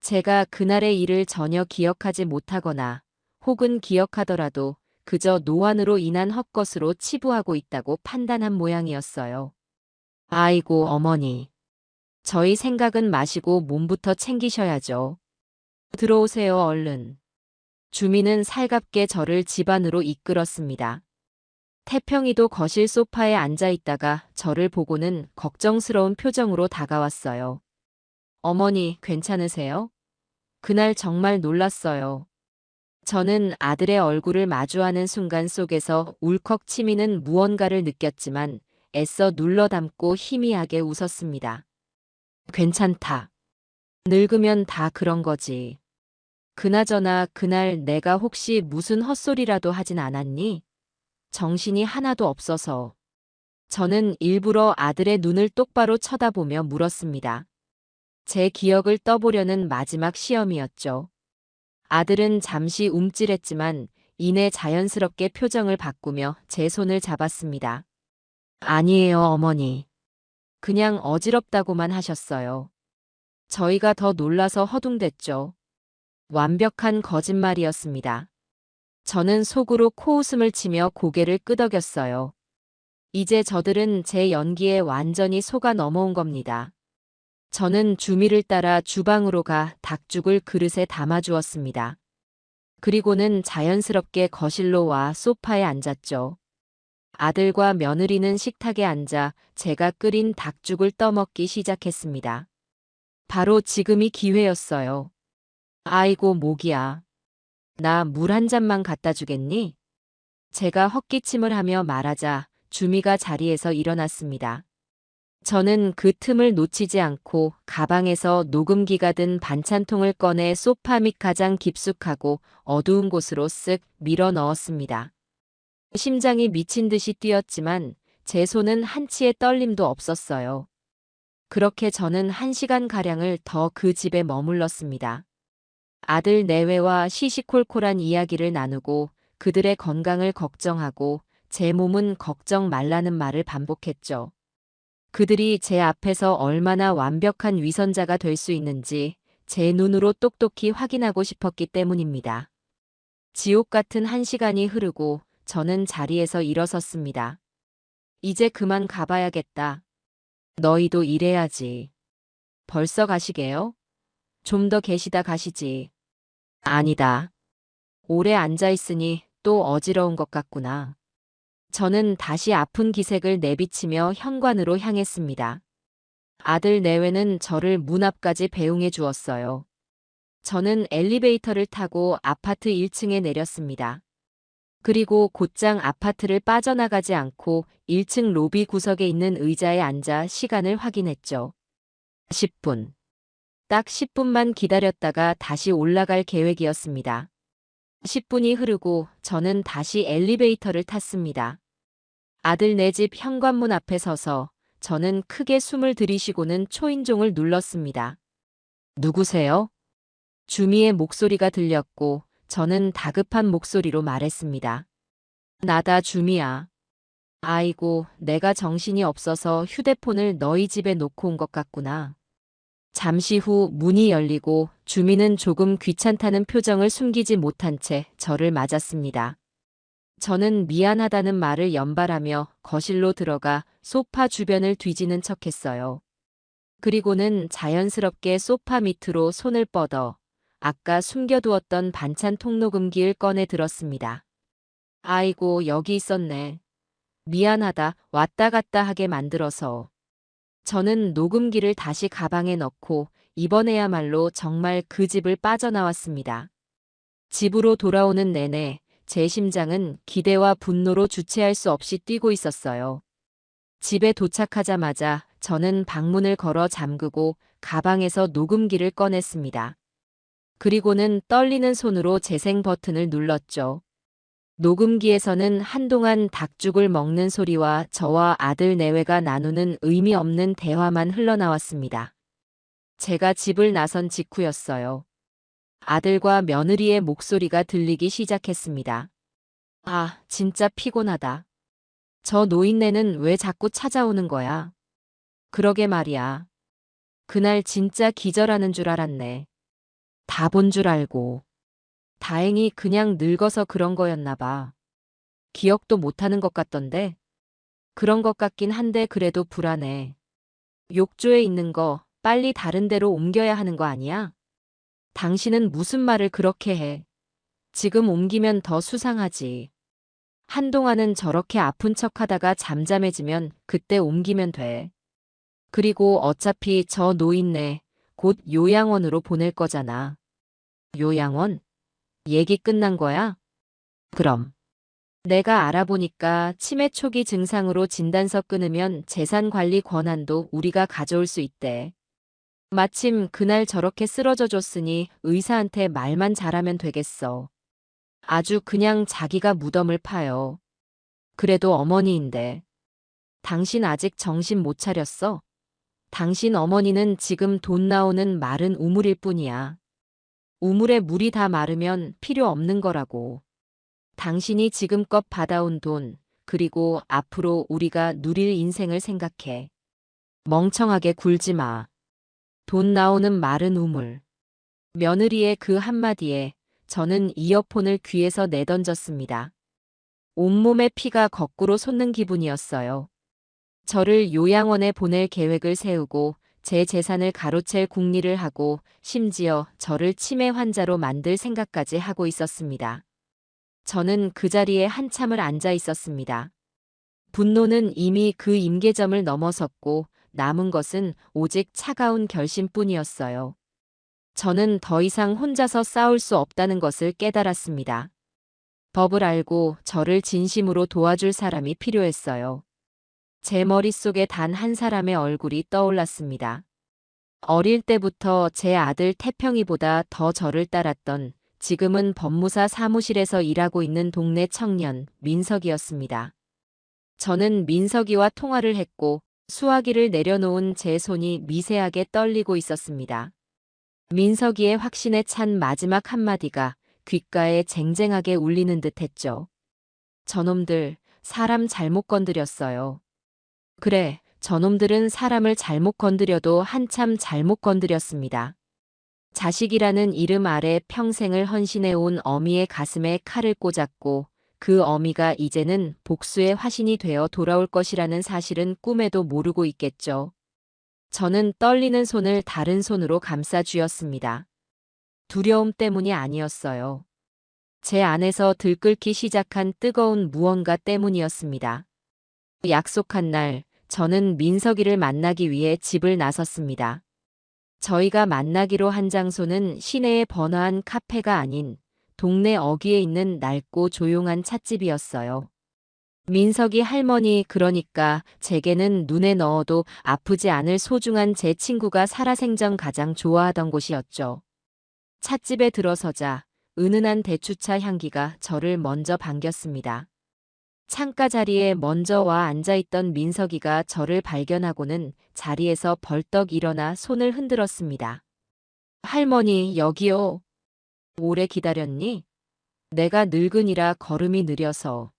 제가 그날의 일을 전혀 기억하지 못하거나 혹은 기억하더라도 그저 노안으로 인한 헛것으로 치부하고 있다고 판단한 모양이었어요. 아이고 어머니. 저희 생각은 마시고 몸부터 챙기셔야죠. 들어오세요 얼른. 주민은 살갑게 저를 집 안으로 이끌었습니다. 태평이도 거실 소파에 앉아 있다가 저를 보고는 걱정스러운 표정으로 다가왔어요. 어머니, 괜찮으세요? 그날 정말 놀랐어요. 저는 아들의 얼굴을 마주하는 순간 속에서 울컥 치미는 무언가를 느꼈지만 애써 눌러 담고 희미하게 웃었습니다. 괜찮다. 늙으면 다 그런 거지. 그나저나 그날 내가 혹시 무슨 헛소리라도 하진 않았니? 정신이 하나도 없어서. 저는 일부러 아들의 눈을 똑바로 쳐다보며 물었습니다. 제 기억을 떠보려는 마지막 시험이었죠. 아들은 잠시 움찔했지만 이내 자연스럽게 표정을 바꾸며 제 손을 잡았습니다. 아니에요, 어머니. 그냥 어지럽다고만 하셨어요. 저희가 더 놀라서 허둥댔죠. 완벽한 거짓말이었습니다. 저는 속으로 코웃음을 치며 고개를 끄덕였어요. 이제 저들은 제 연기에 완전히 속아 넘어온 겁니다. 저는 주미를 따라 주방으로 가 닭죽을 그릇에 담아주었습니다. 그리고는 자연스럽게 거실로 와 소파에 앉았죠. 아들과 며느리는 식탁에 앉아 제가 끓인 닭죽을 떠먹기 시작했습니다. 바로 지금이 기회였어요. 아이고 목이야. 나 물 한 잔만 갖다 주겠니? 제가 헛기침을 하며 말하자 주미가 자리에서 일어났습니다. 저는 그 틈을 놓치지 않고 가방에서 녹음기가 든 반찬통을 꺼내 소파 밑 가장 깊숙하고 어두운 곳으로 쓱 밀어 넣었습니다. 심장이 미친 듯이 뛰었지만 제 손은 한치의 떨림도 없었어요. 그렇게 저는 1시간가량을 더 그 집에 머물렀습니다. 아들 내외와 시시콜콜한 이야기를 나누고 그들의 건강을 걱정하고 제 몸은 걱정 말라는 말을 반복했죠. 그들이 제 앞에서 얼마나 완벽한 위선자가 될 수 있는지 제 눈으로 똑똑히 확인하고 싶었기 때문입니다. 지옥 같은 1시간이 흐르고 저는 자리에서 일어섰습니다. 이제 그만 가봐야겠다. 너희도 일해야지. 벌써 가시게요? 좀 더 계시다 가시지. 아니다. 오래 앉아있으니 또 어지러운 것 같구나. 저는 다시 아픈 기색을 내비치며 현관으로 향했습니다. 아들 내외는 저를 문 앞까지 배웅해 주었어요. 저는 엘리베이터를 타고 아파트 1층에 내렸습니다. 그리고 곧장 아파트를 빠져나가지 않고 1층 로비 구석에 있는 의자에 앉아 시간을 확인했죠. 10분. 딱 10분만 기다렸다가 다시 올라갈 계획이었습니다. 10분이 흐르고 저는 다시 엘리베이터를 탔습니다. 아들네 집 현관문 앞에 서서 저는 크게 숨을 들이쉬고는 초인종을 눌렀습니다. 누구세요? 주미의 목소리가 들렸고 저는 다급한 목소리로 말했습니다. 나다 주미야. 아이고, 내가 정신이 없어서 휴대폰을 너희 집에 놓고 온 것 같구나. 잠시 후 문이 열리고 주미는 조금 귀찮다는 표정을 숨기지 못한 채 저를 맞았습니다. 저는 미안하다는 말을 연발하며 거실로 들어가 소파 주변을 뒤지는 척했어요. 그리고는 자연스럽게 소파 밑으로 손을 뻗어 아까 숨겨두었던 반찬 통로금기를 꺼내 들었습니다. 아이고, 여기 있었네. 미안하다, 왔다 갔다 하게 만들어서. 저는 녹음기를 다시 가방에 넣고 이번에야말로 정말 그 집을 빠져나왔습니다. 집으로 돌아오는 내내 제 심장은 기대와 분노로 주체할 수 없이 뛰고 있었어요. 집에 도착하자마자 저는 방문을 걸어 잠그고 가방에서 녹음기를 꺼냈습니다. 그리고는 떨리는 손으로 재생 버튼을 눌렀죠. 녹음기에서는 한동안 닭죽을 먹는 소리와 저와 아들 내외가 나누는 의미 없는 대화만 흘러나왔습니다. 제가 집을 나선 직후였어요. 아들과 며느리의 목소리가 들리기 시작했습니다. 아, 진짜 피곤하다. 저 노인네는 왜 자꾸 찾아오는 거야? 그러게 말이야. 그날 진짜 기절하는 줄 알았네. 다 본 줄 알고. 다행히 그냥 늙어서 그런 거였나 봐. 기억도 못하는 것 같던데. 그런 것 같긴 한데 그래도 불안해. 욕조에 있는 거 빨리 다른 데로 옮겨야 하는 거 아니야? 당신은 무슨 말을 그렇게 해? 지금 옮기면 더 수상하지. 한동안은 저렇게 아픈 척 하다가 잠잠해지면 그때 옮기면 돼. 그리고 어차피 저 노인네 곧 요양원으로 보낼 거잖아. 요양원? 얘기 끝난 거야? 그럼. 내가 알아보니까 치매 초기 증상으로 진단서 끊으면 재산 관리 권한도 우리가 가져올 수 있대. 마침 그날 저렇게 쓰러져 줬으니 의사한테 말만 잘하면 되겠어. 아주 그냥 자기가 무덤을 파요. 그래도 어머니인데. 당신 아직 정신 못 차렸어? 당신 어머니는 지금 돈 나오는 마른 우물일 뿐이야. 우물에 물이 다 마르면 필요 없는 거라고. 당신이 지금껏 받아온 돈, 그리고 앞으로 우리가 누릴 인생을 생각해. 멍청하게 굴지 마. 돈 나오는 마른 우물. 며느리의 그 한마디에 저는 이어폰을 귀에서 내던졌습니다. 온몸에 피가 거꾸로 솟는 기분이었어요. 저를 요양원에 보낼 계획을 세우고 제 재산을 가로챌 궁리를 하고 심지어 저를 치매 환자로 만들 생각까지 하고 있었습니다. 저는 그 자리에 한참을 앉아 있었습니다. 분노는 이미 그 임계점을 넘어섰고 남은 것은 오직 차가운 결심뿐이었어요. 저는 더 이상 혼자서 싸울 수 없다는 것을 깨달았습니다. 법을 알고 저를 진심으로 도와줄 사람이 필요했어요. 제 머릿속에 단 한 사람의 얼굴이 떠올랐습니다. 어릴 때부터 제 아들 태평이보다 더 저를 따랐던 지금은 법무사 사무실에서 일하고 있는 동네 청년 민석이었습니다. 저는 민석이와 통화를 했고 수화기를 내려놓은 제 손이 미세하게 떨리고 있었습니다. 민석이의 확신에 찬 마지막 한마디가 귓가에 쟁쟁하게 울리는 듯 했죠. 저놈들 사람 잘못 건드렸어요. 그래, 저놈들은 사람을 잘못 건드려도 한참 잘못 건드렸습니다. 자식이라는 이름 아래 평생을 헌신해온 어미의 가슴에 칼을 꽂았고 그 어미가 이제는 복수의 화신이 되어 돌아올 것이라는 사실은 꿈에도 모르고 있겠죠. 저는 떨리는 손을 다른 손으로 감싸 쥐었습니다. 두려움 때문이 아니었어요. 제 안에서 들끓기 시작한 뜨거운 무언가 때문이었습니다. 약속한 날 저는 민석이를 만나기 위해 집을 나섰습니다. 저희가 만나기로 한 장소는 시내의 번화한 카페가 아닌 동네 어귀에 있는 낡고 조용한 찻집이었어요. 민석이 할머니, 그러니까 제게는 눈에 넣어도 아프지 않을 소중한 제 친구가 살아생전 가장 좋아하던 곳이었죠. 찻집에 들어서자 은은한 대추차 향기가 저를 먼저 반겼습니다. 창가 자리에 먼저 와 앉아있던 민석이가 저를 발견하고는 자리에서 벌떡 일어나 손을 흔들었습니다. 할머니, 여기요. 오래 기다렸니? 내가 늙은이라 걸음이 느려서.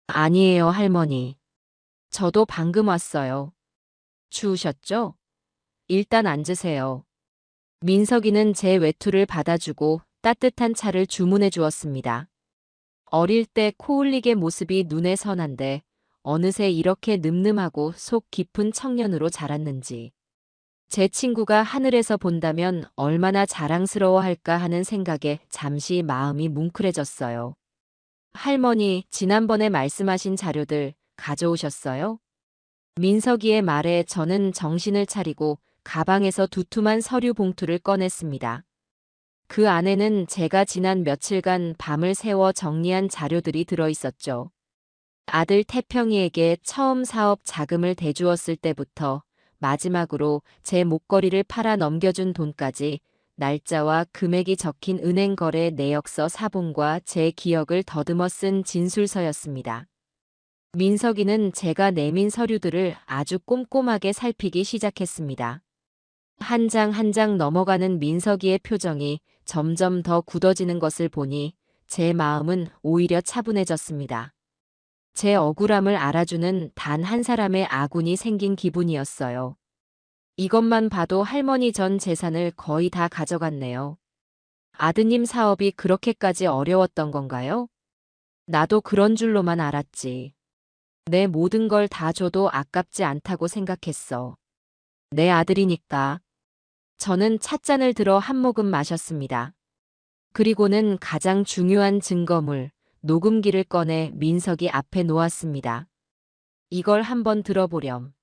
아니에요, 할머니. 저도 방금 왔어요. 추우셨죠? 일단 앉으세요. 민석이는 제 외투를 받아주고 따뜻한 차를 주문해 주었습니다. 어릴 때 코울릭의 모습이 눈에 선한데 어느새 이렇게 늠름하고 속 깊은 청년으로 자랐는지. 제 친구가 하늘에서 본다면 얼마나 자랑스러워할까 하는 생각에 잠시 마음이 뭉클해졌어요. 할머니, 지난번에 말씀하신 자료들 가져오셨어요? 민석이의 말에 저는 정신을 차리고 가방에서 두툼한 서류 봉투를 꺼냈습니다. 그 안에는 제가 지난 며칠간 밤을 새워 정리한 자료들이 들어있었죠. 아들 태평이에게 처음 사업 자금을 대주었을 때부터 마지막으로 제 목걸이를 팔아 넘겨준 돈까지 날짜와 금액이 적힌 은행 거래 내역서 사본과 제 기억을 더듬어 쓴 진술서였습니다. 민석이는 제가 내민 서류들을 아주 꼼꼼하게 살피기 시작했습니다. 한 장 한 장 넘어가는 민석이의 표정이 점점 더 굳어지는 것을 보니 제 마음은 오히려 차분해졌습니다. 제 억울함을 알아주는 단 한 사람의 아군이 생긴 기분이었어요. 이것만 봐도 할머니 전 재산을 거의 다 가져갔네요. 아드님 사업이 그렇게까지 어려웠던 건가요? 나도 그런 줄로만 알았지. 내 모든 걸 다 줘도 아깝지 않다고 생각했어. 내 아들이니까. 저는 찻잔을 들어 한 모금 마셨습니다. 그리고는 가장 중요한 증거물, 녹음기를 꺼내 민석이 앞에 놓았습니다. 이걸 한번 들어보렴.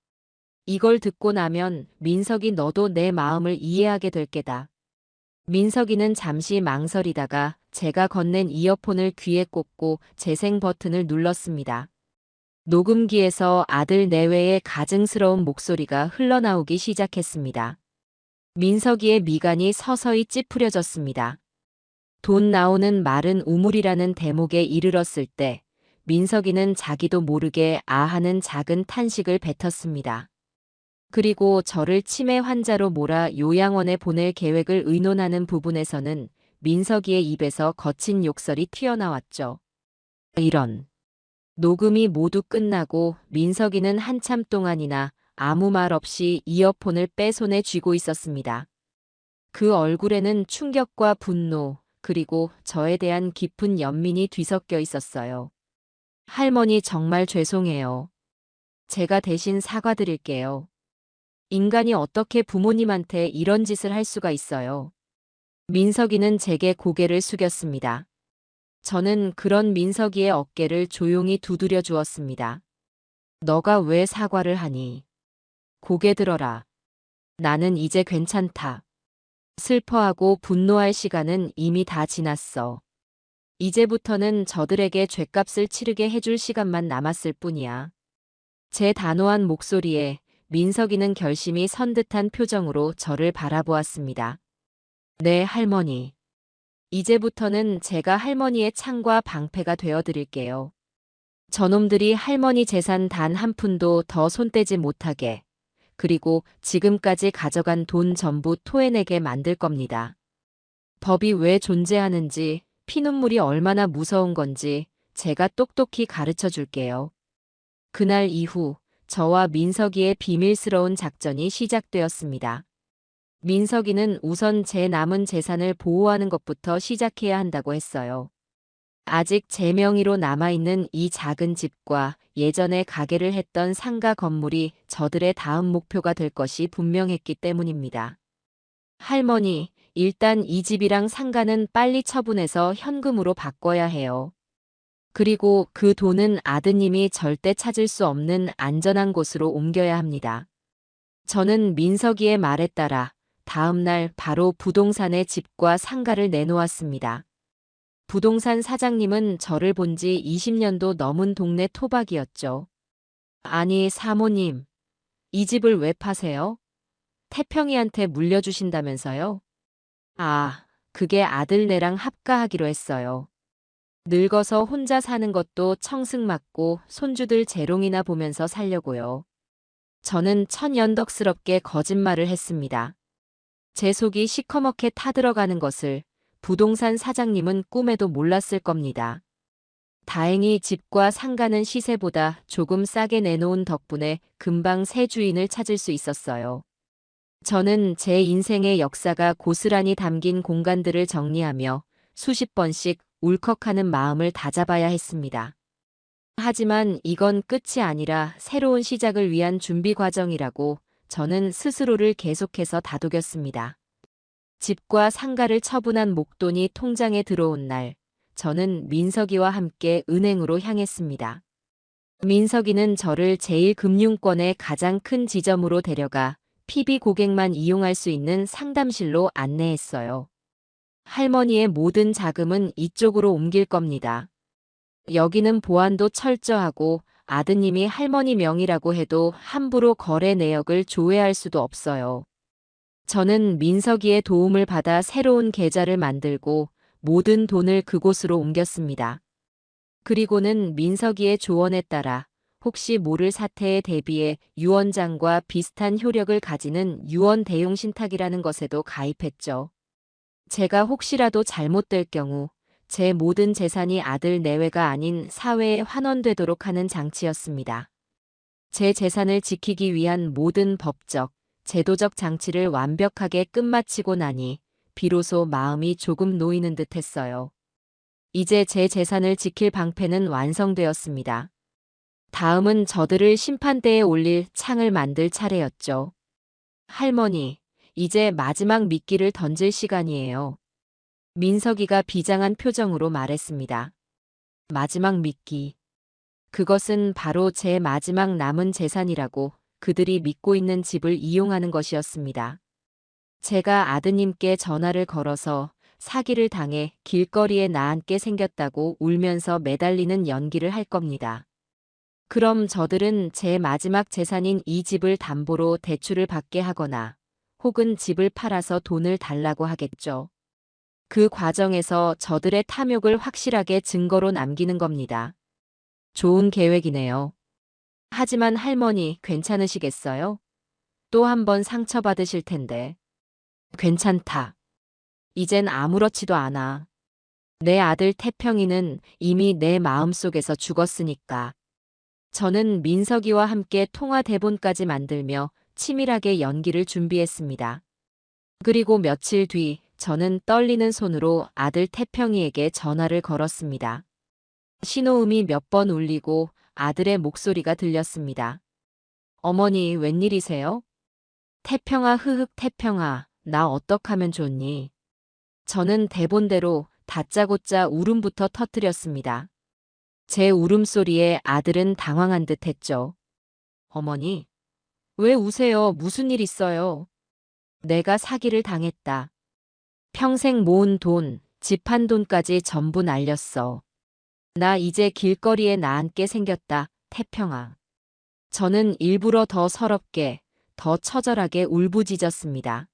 이걸 듣고 나면 민석이 너도 내 마음을 이해하게 될 게다. 민석이는 잠시 망설이다가 제가 건넨 이어폰을 귀에 꽂고 재생 버튼을 눌렀습니다. 녹음기에서 아들 내외의 가증스러운 목소리가 흘러나오기 시작했습니다. 민석이의 미간이 서서히 찌푸려졌습니다. 돈 나오는 마른 우물이라는 대목에 이르렀을 때 민석이는 자기도 모르게 아하는 작은 탄식을 뱉었습니다. 그리고 저를 치매 환자로 몰아 요양원에 보낼 계획을 의논하는 부분에서는 민석이의 입에서 거친 욕설이 튀어나왔죠. 이런. 녹음이 모두 끝나고 민석이는 한참 동안이나 아무 말 없이 이어폰을 빼 손에 쥐고 있었습니다. 그 얼굴에는 충격과 분노, 그리고 저에 대한 깊은 연민이 뒤섞여 있었어요. 할머니, 정말 죄송해요. 제가 대신 사과드릴게요. 인간이 어떻게 부모님한테 이런 짓을 할 수가 있어요. 민석이는 제게 고개를 숙였습니다. 저는 그런 민석이의 어깨를 조용히 두드려 주었습니다. 너가 왜 사과를 하니? 고개 들어라. 나는 이제 괜찮다. 슬퍼하고 분노할 시간은 이미 다 지났어. 이제부터는 저들에게 죗값을 치르게 해줄 시간만 남았을 뿐이야. 제 단호한 목소리에 민석이는 결심이 선 듯한 표정으로 저를 바라보았습니다. 네, 할머니. 이제부터는 제가 할머니의 창과 방패가 되어드릴게요. 저놈들이 할머니 재산 단 한 푼도 더 손대지 못하게, 그리고 지금까지 가져간 돈 전부 토해내게 만들 겁니다. 법이 왜 존재하는지, 피눈물이 얼마나 무서운 건지 제가 똑똑히 가르쳐 줄게요. 그날 이후 저와 민석이의 비밀스러운 작전이 시작되었습니다. 민석이는 우선 제 남은 재산을 보호하는 것부터 시작해야 한다고 했어요. 아직 제 명의로 남아있는 이 작은 집과 예전에 가게를 했던 상가 건물이 저들의 다음 목표가 될 것이 분명했기 때문입니다. 할머니, 일단 이 집이랑 상가는 빨리 처분해서 현금으로 바꿔야 해요. 그리고 그 돈은 아드님이 절대 찾을 수 없는 안전한 곳으로 옮겨야 합니다. 저는 민석이의 말에 따라 다음 날 바로 부동산의 집과 상가를 내놓았습니다. 부동산 사장님은 저를 본지 20년도 넘은 동네 토박이었죠. 아니, 사모님, 이 집을 왜 파세요? 태평이한테 물려주신다면서요? 아, 그게 아들네랑 합가하기로 했어요. 늙어서 혼자 사는 것도 청승맞고 손주들 재롱이나 보면서 살려고요. 저는 천연덕스럽게 거짓말을 했습니다. 제 속이 시커멓게 타들어가는 것을 부동산 사장님은 꿈에도 몰랐을 겁니다. 다행히 집과 상가는 시세보다 조금 싸게 내놓은 덕분에 금방 새 주인을 찾을 수 있었어요. 저는 제 인생의 역사가 고스란히 담긴 공간들을 정리하며 수십 번씩 울컥하는 마음을 다잡아야 했습니다. 하지만 이건 끝이 아니라 새로운 시작을 위한 준비 과정이라고 저는 스스로를 계속해서 다독였습니다. 집과 상가를 처분한 목돈이 통장에 들어온 날, 저는 민석이와 함께 은행으로 향했습니다. 민석이는 저를 제1금융권의 가장 큰 지점으로 데려가 PB 고객만 이용할 수 있는 상담실로 안내했어요. 할머니의 모든 자금은 이쪽으로 옮길 겁니다. 여기는 보안도 철저하고 아드님이 할머니 명의라고 해도 함부로 거래 내역을 조회할 수도 없어요. 저는 민석이의 도움을 받아 새로운 계좌를 만들고 모든 돈을 그곳으로 옮겼습니다. 그리고는 민석이의 조언에 따라 혹시 모를 사태에 대비해 유언장과 비슷한 효력을 가지는 유언 대용 신탁이라는 것에도 가입했죠. 제가 혹시라도 잘못될 경우 제 모든 재산이 아들 내외가 아닌 사회에 환원되도록 하는 장치였습니다. 제 재산을 지키기 위한 모든 법적, 제도적 장치를 완벽하게 끝마치고 나니 비로소 마음이 조금 놓이는 듯 했어요. 이제 제 재산을 지킬 방패는 완성되었습니다. 다음은 저들을 심판대에 올릴 창을 만들 차례였죠. 할머니, 이제 마지막 미끼를 던질 시간이에요. 민석이가 비장한 표정으로 말했습니다. 마지막 미끼. 그것은 바로 제 마지막 남은 재산이라고 그들이 믿고 있는 집을 이용하는 것이었습니다. 제가 아드님께 전화를 걸어서 사기를 당해 길거리에 나앉게 생겼다고 울면서 매달리는 연기를 할 겁니다. 그럼 저들은 제 마지막 재산인 이 집을 담보로 대출을 받게 하거나 혹은 집을 팔아서 돈을 달라고 하겠죠. 그 과정에서 저들의 탐욕을 확실하게 증거로 남기는 겁니다. 좋은 계획이네요. 하지만 할머니 괜찮으시겠어요? 또 한 번 상처받으실 텐데. 괜찮다. 이젠 아무렇지도 않아. 내 아들 태평이는 이미 내 마음속에서 죽었으니까. 저는 민석이와 함께 통화 대본까지 만들며 치밀하게 연기를 준비했습니다. 그리고 며칠 뒤 저는 떨리는 손으로 아들 태평이에게 전화를 걸었습니다. 신호음이 몇 번 울리고 아들의 목소리가 들렸습니다. 어머니, 웬일이세요? 태평아, 흐흑 태평아, 나 어떡하면 좋니? 저는 대본대로 다짜고짜 울음부터 터뜨렸습니다. 제 울음소리에 아들은 당황한 듯 했죠. 어머니, 왜 우세요? 무슨 일 있어요? 내가 사기를 당했다. 평생 모은 돈, 집 한 돈까지 전부 날렸어. 나 이제 길거리에 나앉게 생겼다, 태평아. 저는 일부러 더 서럽게, 더 처절하게 울부짖었습니다.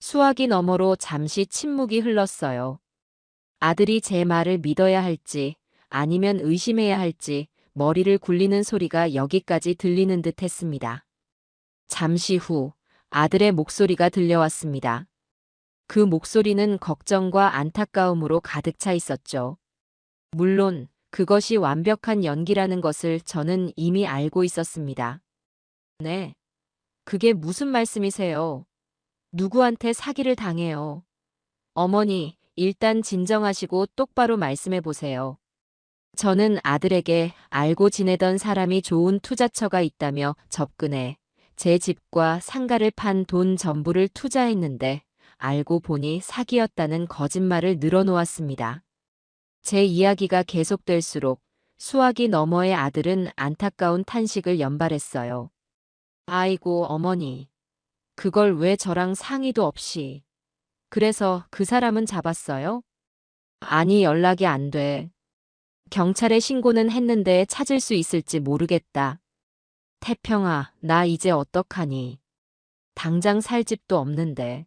수화기 너머로 잠시 침묵이 흘렀어요. 아들이 제 말을 믿어야 할지, 아니면 의심해야 할지 머리를 굴리는 소리가 여기까지 들리는 듯 했습니다. 잠시 후 아들의 목소리가 들려왔습니다. 그 목소리는 걱정과 안타까움으로 가득 차 있었죠. 물론 그것이 완벽한 연기라는 것을 저는 이미 알고 있었습니다. 네, 그게 무슨 말씀이세요? 누구한테 사기를 당해요? 어머니, 일단 진정하시고 똑바로 말씀해 보세요. 저는 아들에게 알고 지내던 사람이 좋은 투자처가 있다며 접근해 제 집과 상가를 판 돈 전부를 투자했는데 알고 보니 사기였다는 거짓말을 늘어놓았습니다. 제 이야기가 계속될수록 수화기 너머의 아들은 안타까운 탄식을 연발했어요. 아이고, 어머니. 그걸 왜 저랑 상의도 없이. 그래서 그 사람은 잡았어요? 아니, 연락이 안 돼. 경찰에 신고는 했는데 찾을 수 있을지 모르겠다. 태평아, 나 이제 어떡하니. 당장 살 집도 없는데.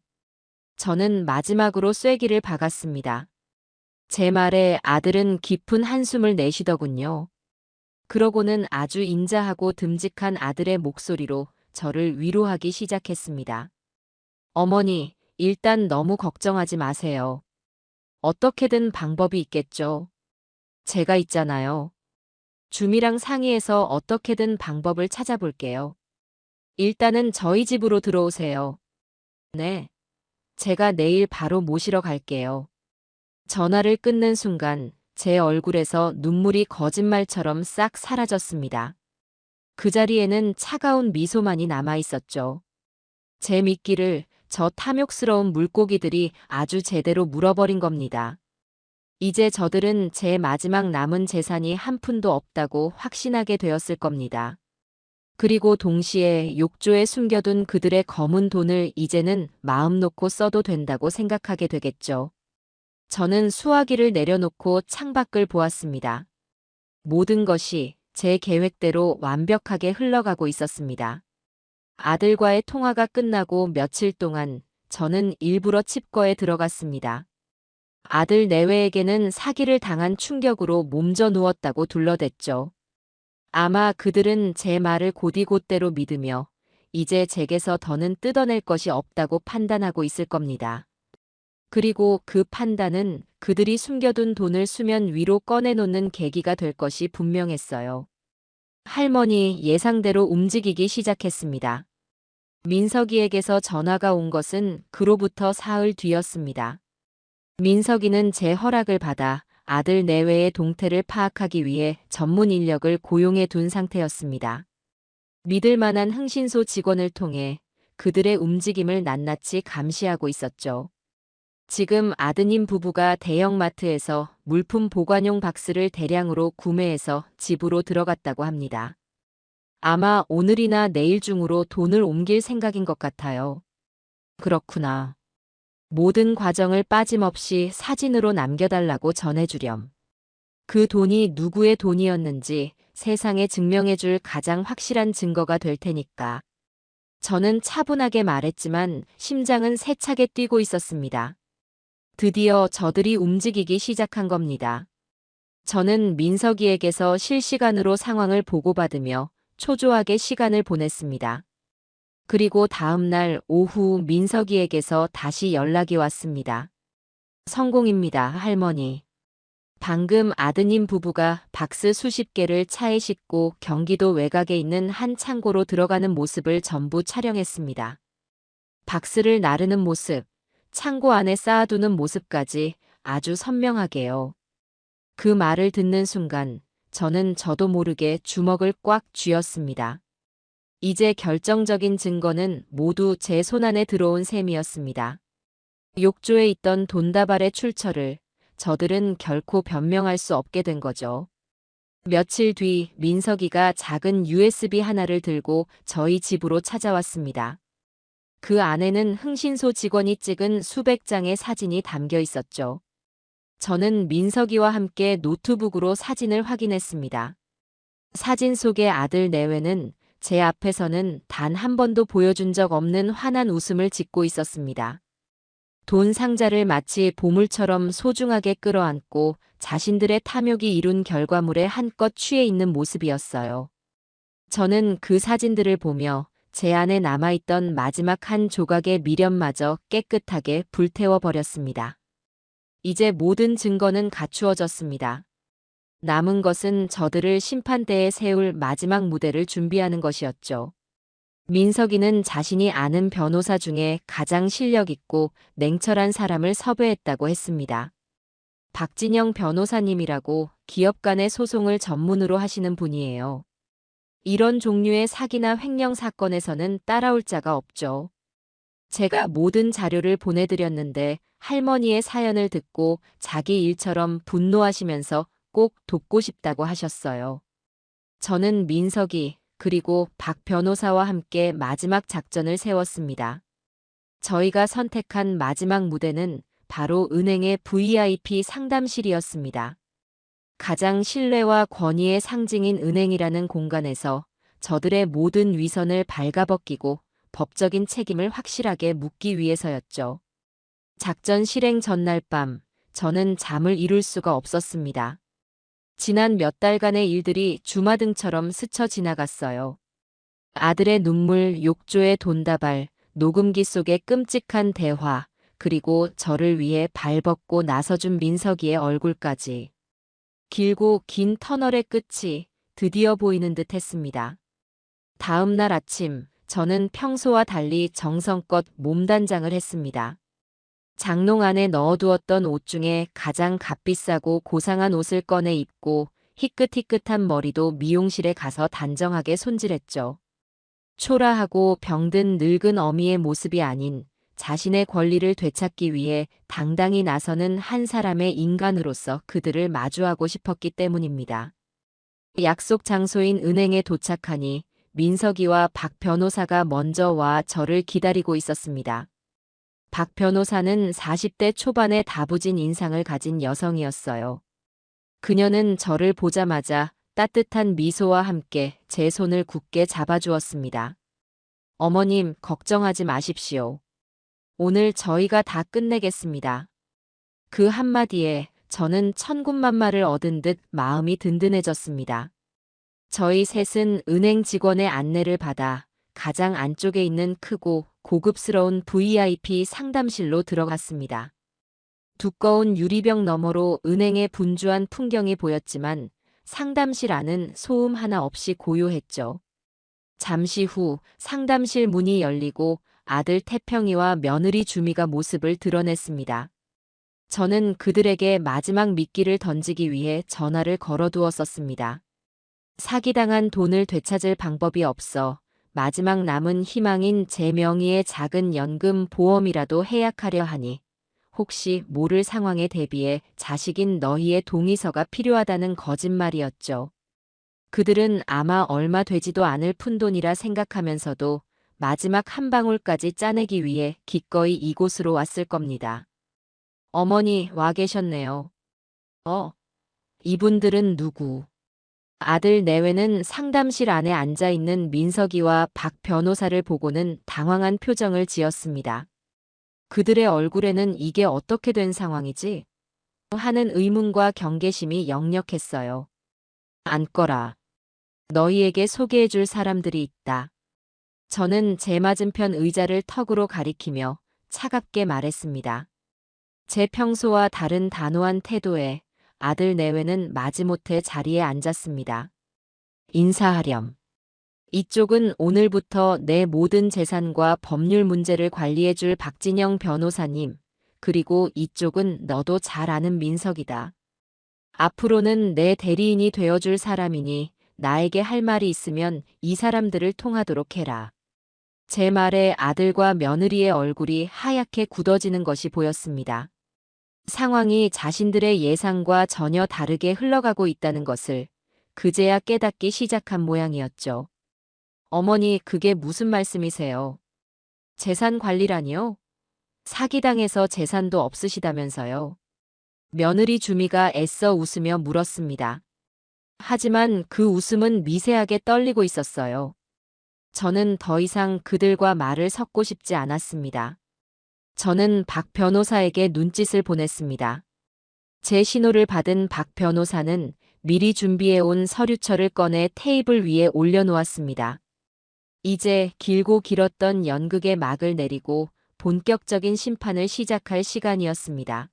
저는 마지막으로 쐐기를 박았습니다. 제 말에 아들은 깊은 한숨을 내쉬더군요. 그러고는 아주 인자하고 듬직한 아들의 목소리로 저를 위로하기 시작했습니다. 어머니, 일단 너무 걱정하지 마세요. 어떻게든 방법이 있겠죠. 제가 있잖아요. 주미랑 상의해서 어떻게든 방법을 찾아볼게요. 일단은 저희 집으로 들어오세요. 네. 제가 내일 바로 모시러 갈게요. 전화를 끊는 순간 제 얼굴에서 눈물이 거짓말처럼 싹 사라졌습니다. 그 자리에는 차가운 미소만이 남아 있었죠. 제 미끼를 저 탐욕스러운 물고기들이 아주 제대로 물어버린 겁니다. 이제 저들은 제 마지막 남은 재산이 한 푼도 없다고 확신하게 되었을 겁니다. 그리고 동시에 욕조에 숨겨둔 그들의 검은 돈을 이제는 마음 놓고 써도 된다고 생각하게 되겠죠. 저는 수화기를 내려놓고 창밖을 보았습니다. 모든 것이 제 계획대로 완벽하게 흘러가고 있었습니다. 아들과의 통화가 끝나고 며칠 동안 저는 일부러 칩거에 들어갔습니다. 아들 내외에게는 사기를 당한 충격으로 몸져 누웠다고 둘러댔죠. 아마 그들은 제 말을 곧이곧대로 믿으며 이제 제게서 더는 뜯어낼 것이 없다고 판단하고 있을 겁니다. 그리고 그 판단은 그들이 숨겨둔 돈을 수면 위로 꺼내놓는 계기가 될 것이 분명했어요. 할머니 예상대로 움직이기 시작했습니다. 민석이에게서 전화가 온 것은 그로부터 사흘 뒤였습니다. 민석이는 제 허락을 받아 아들 내외의 동태를 파악하기 위해 전문 인력을 고용해 둔 상태였습니다. 믿을 만한 흥신소 직원을 통해 그들의 움직임을 낱낱이 감시하고 있었죠. 지금 아드님 부부가 대형마트에서 물품 보관용 박스를 대량으로 구매해서 집으로 들어갔다고 합니다. 아마 오늘이나 내일 중으로 돈을 옮길 생각인 것 같아요. 그렇구나. 모든 과정을 빠짐없이 사진으로 남겨달라고 전해주렴. 그 돈이 누구의 돈이었는지 세상에 증명해줄 가장 확실한 증거가 될 테니까. 저는 차분하게 말했지만 심장은 세차게 뛰고 있었습니다. 드디어 저들이 움직이기 시작한 겁니다. 저는 민석이에게서 실시간으로 상황을 보고받으며 초조하게 시간을 보냈습니다. 그리고 다음 날 오후 민석이에게서 다시 연락이 왔습니다. 성공입니다, 할머니. 방금 아드님 부부가 박스 수십 개를 차에 싣고 경기도 외곽에 있는 한 창고로 들어가는 모습을 전부 촬영했습니다. 박스를 나르는 모습, 창고 안에 쌓아두는 모습까지 아주 선명하게요. 그 말을 듣는 순간 저는 저도 모르게 주먹을 꽉 쥐었습니다. 이제 결정적인 증거는 모두 제 손안에 들어온 셈이었습니다. 욕조에 있던 돈다발의 출처를 저들은 결코 변명할 수 없게 된 거죠. 며칠 뒤 민석이가 작은 USB 하나를 들고 저희 집으로 찾아왔습니다. 그 안에는 흥신소 직원이 찍은 수백 장의 사진이 담겨 있었죠. 저는 민석이와 함께 노트북으로 사진을 확인했습니다. 사진 속의 아들 내외는 제 앞에서는 단 한 번도 보여준 적 없는 환한 웃음을 짓고 있었습니다. 돈 상자를 마치 보물처럼 소중하게 끌어안고 자신들의 탐욕이 이룬 결과물에 한껏 취해 있는 모습이었어요. 저는 그 사진들을 보며 제 안에 남아있던 마지막 한 조각의 미련마저 깨끗하게 불태워 버렸습니다. 이제 모든 증거는 갖추어졌습니다. 남은 것은 저들을 심판대에 세울 마지막 무대를 준비하는 것이었죠. 민석이는 자신이 아는 변호사 중에 가장 실력 있고 냉철한 사람을 섭외했다고 했습니다. 박진영 변호사님이라고 기업 간의 소송을 전문으로 하시는 분이에요. 이런 종류의 사기나 횡령 사건에서는 따라올 자가 없죠. 제가 모든 자료를 보내드렸는데 할머니의 사연을 듣고 자기 일처럼 분노하시면서 꼭 돕고 싶다고 하셨어요. 저는 민석이 그리고 박 변호사와 함께 마지막 작전을 세웠습니다. 저희가 선택한 마지막 무대는 바로 은행의 VIP 상담실이었습니다. 가장 신뢰와 권위의 상징인 은행이라는 공간에서 저들의 모든 위선을 발가벗기고 법적인 책임을 확실하게 묻기 위해서였죠. 작전 실행 전날 밤, 저는 잠을 이룰 수가 없었습니다. 지난 몇 달간의 일들이 주마등처럼 스쳐 지나갔어요. 아들의 눈물, 욕조의 돈다발, 녹음기 속의 끔찍한 대화, 그리고 저를 위해 발벗고 나서준 민석이의 얼굴까지. 길고 긴 터널의 끝이 드디어 보이는 듯 했습니다. 다음 날 아침, 저는 평소와 달리 정성껏 몸단장을 했습니다. 장롱 안에 넣어두었던 옷 중에 가장 값비싸고 고상한 옷을 꺼내 입고 희끗희끗한 머리도 미용실에 가서 단정하게 손질했죠. 초라하고 병든 늙은 어미의 모습이 아닌 자신의 권리를 되찾기 위해 당당히 나서는 한 사람의 인간으로서 그들을 마주하고 싶었기 때문입니다. 약속 장소인 은행에 도착하니 민석이와 박 변호사가 먼저 와 저를 기다리고 있었습니다. 박 변호사는 40대 초반의 다부진 인상을 가진 여성이었어요. 그녀는 저를 보자마자 따뜻한 미소와 함께 제 손을 굳게 잡아주었습니다. 어머님, 걱정하지 마십시오. 오늘 저희가 다 끝내겠습니다. 그 한마디에 저는 천군만마를 얻은 듯 마음이 든든해졌습니다. 저희 셋은 은행 직원의 안내를 받아 가장 안쪽에 있는 크고 고급스러운 VIP 상담실로 들어갔습니다. 두꺼운 유리병 너머로 은행의 분주한 풍경이 보였지만 상담실 안은 소음 하나 없이 고요했죠. 잠시 후 상담실 문이 열리고 아들 태평이와 며느리 주미가 모습을 드러냈습니다. 저는 그들에게 마지막 미끼를 던지기 위해 전화를 걸어두었었습니다. 사기당한 돈을 되찾을 방법이 없어 마지막 남은 희망인 제 명의의 작은 연금 보험이라도 해약하려 하니 혹시 모를 상황에 대비해 자식인 너희의 동의서가 필요하다는 거짓말이었죠. 그들은 아마 얼마 되지도 않을 푼돈이라 생각하면서도 마지막 한 방울까지 짜내기 위해 기꺼이 이곳으로 왔을 겁니다. 어머니 와 계셨네요. 이분들은 누구? 아들 내외는 상담실 안에 앉아있는 민석이와 박 변호사를 보고는 당황한 표정을 지었습니다. 그들의 얼굴에는 이게 어떻게 된 상황이지? 하는 의문과 경계심이 역력했어요. 앉거라. 너희에게 소개해줄 사람들이 있다. 저는 제 맞은편 의자를 턱으로 가리키며 차갑게 말했습니다. 제 평소와 다른 단호한 태도에 아들 내외는 마지못해 자리에 앉았습니다. 인사하렴. 이쪽은 오늘부터 내 모든 재산과 법률 문제를 관리해줄 박진영 변호사님, 그리고 이쪽은 너도 잘 아는 민석이다. 앞으로는 내 대리인이 되어줄 사람이니 나에게 할 말이 있으면 이 사람들을 통하도록 해라. 제 말에 아들과 며느리의 얼굴이 하얗게 굳어지는 것이 보였습니다. 상황이 자신들의 예상과 전혀 다르게 흘러가고 있다는 것을 그제야 깨닫기 시작한 모양이었죠. 어머니, 그게 무슨 말씀이세요? 재산 관리라니요? 사기당해서 재산도 없으시다면서요. 며느리 주미가 애써 웃으며 물었습니다. 하지만 그 웃음은 미세하게 떨리고 있었어요. 저는 더 이상 그들과 말을 섞고 싶지 않았습니다. 저는 박 변호사에게 눈짓을 보냈습니다. 제 신호를 받은 박 변호사는 미리 준비해온 서류철을 꺼내 테이블 위에 올려놓았습니다. 이제 길고 길었던 연극의 막을 내리고 본격적인 심판을 시작할 시간이었습니다.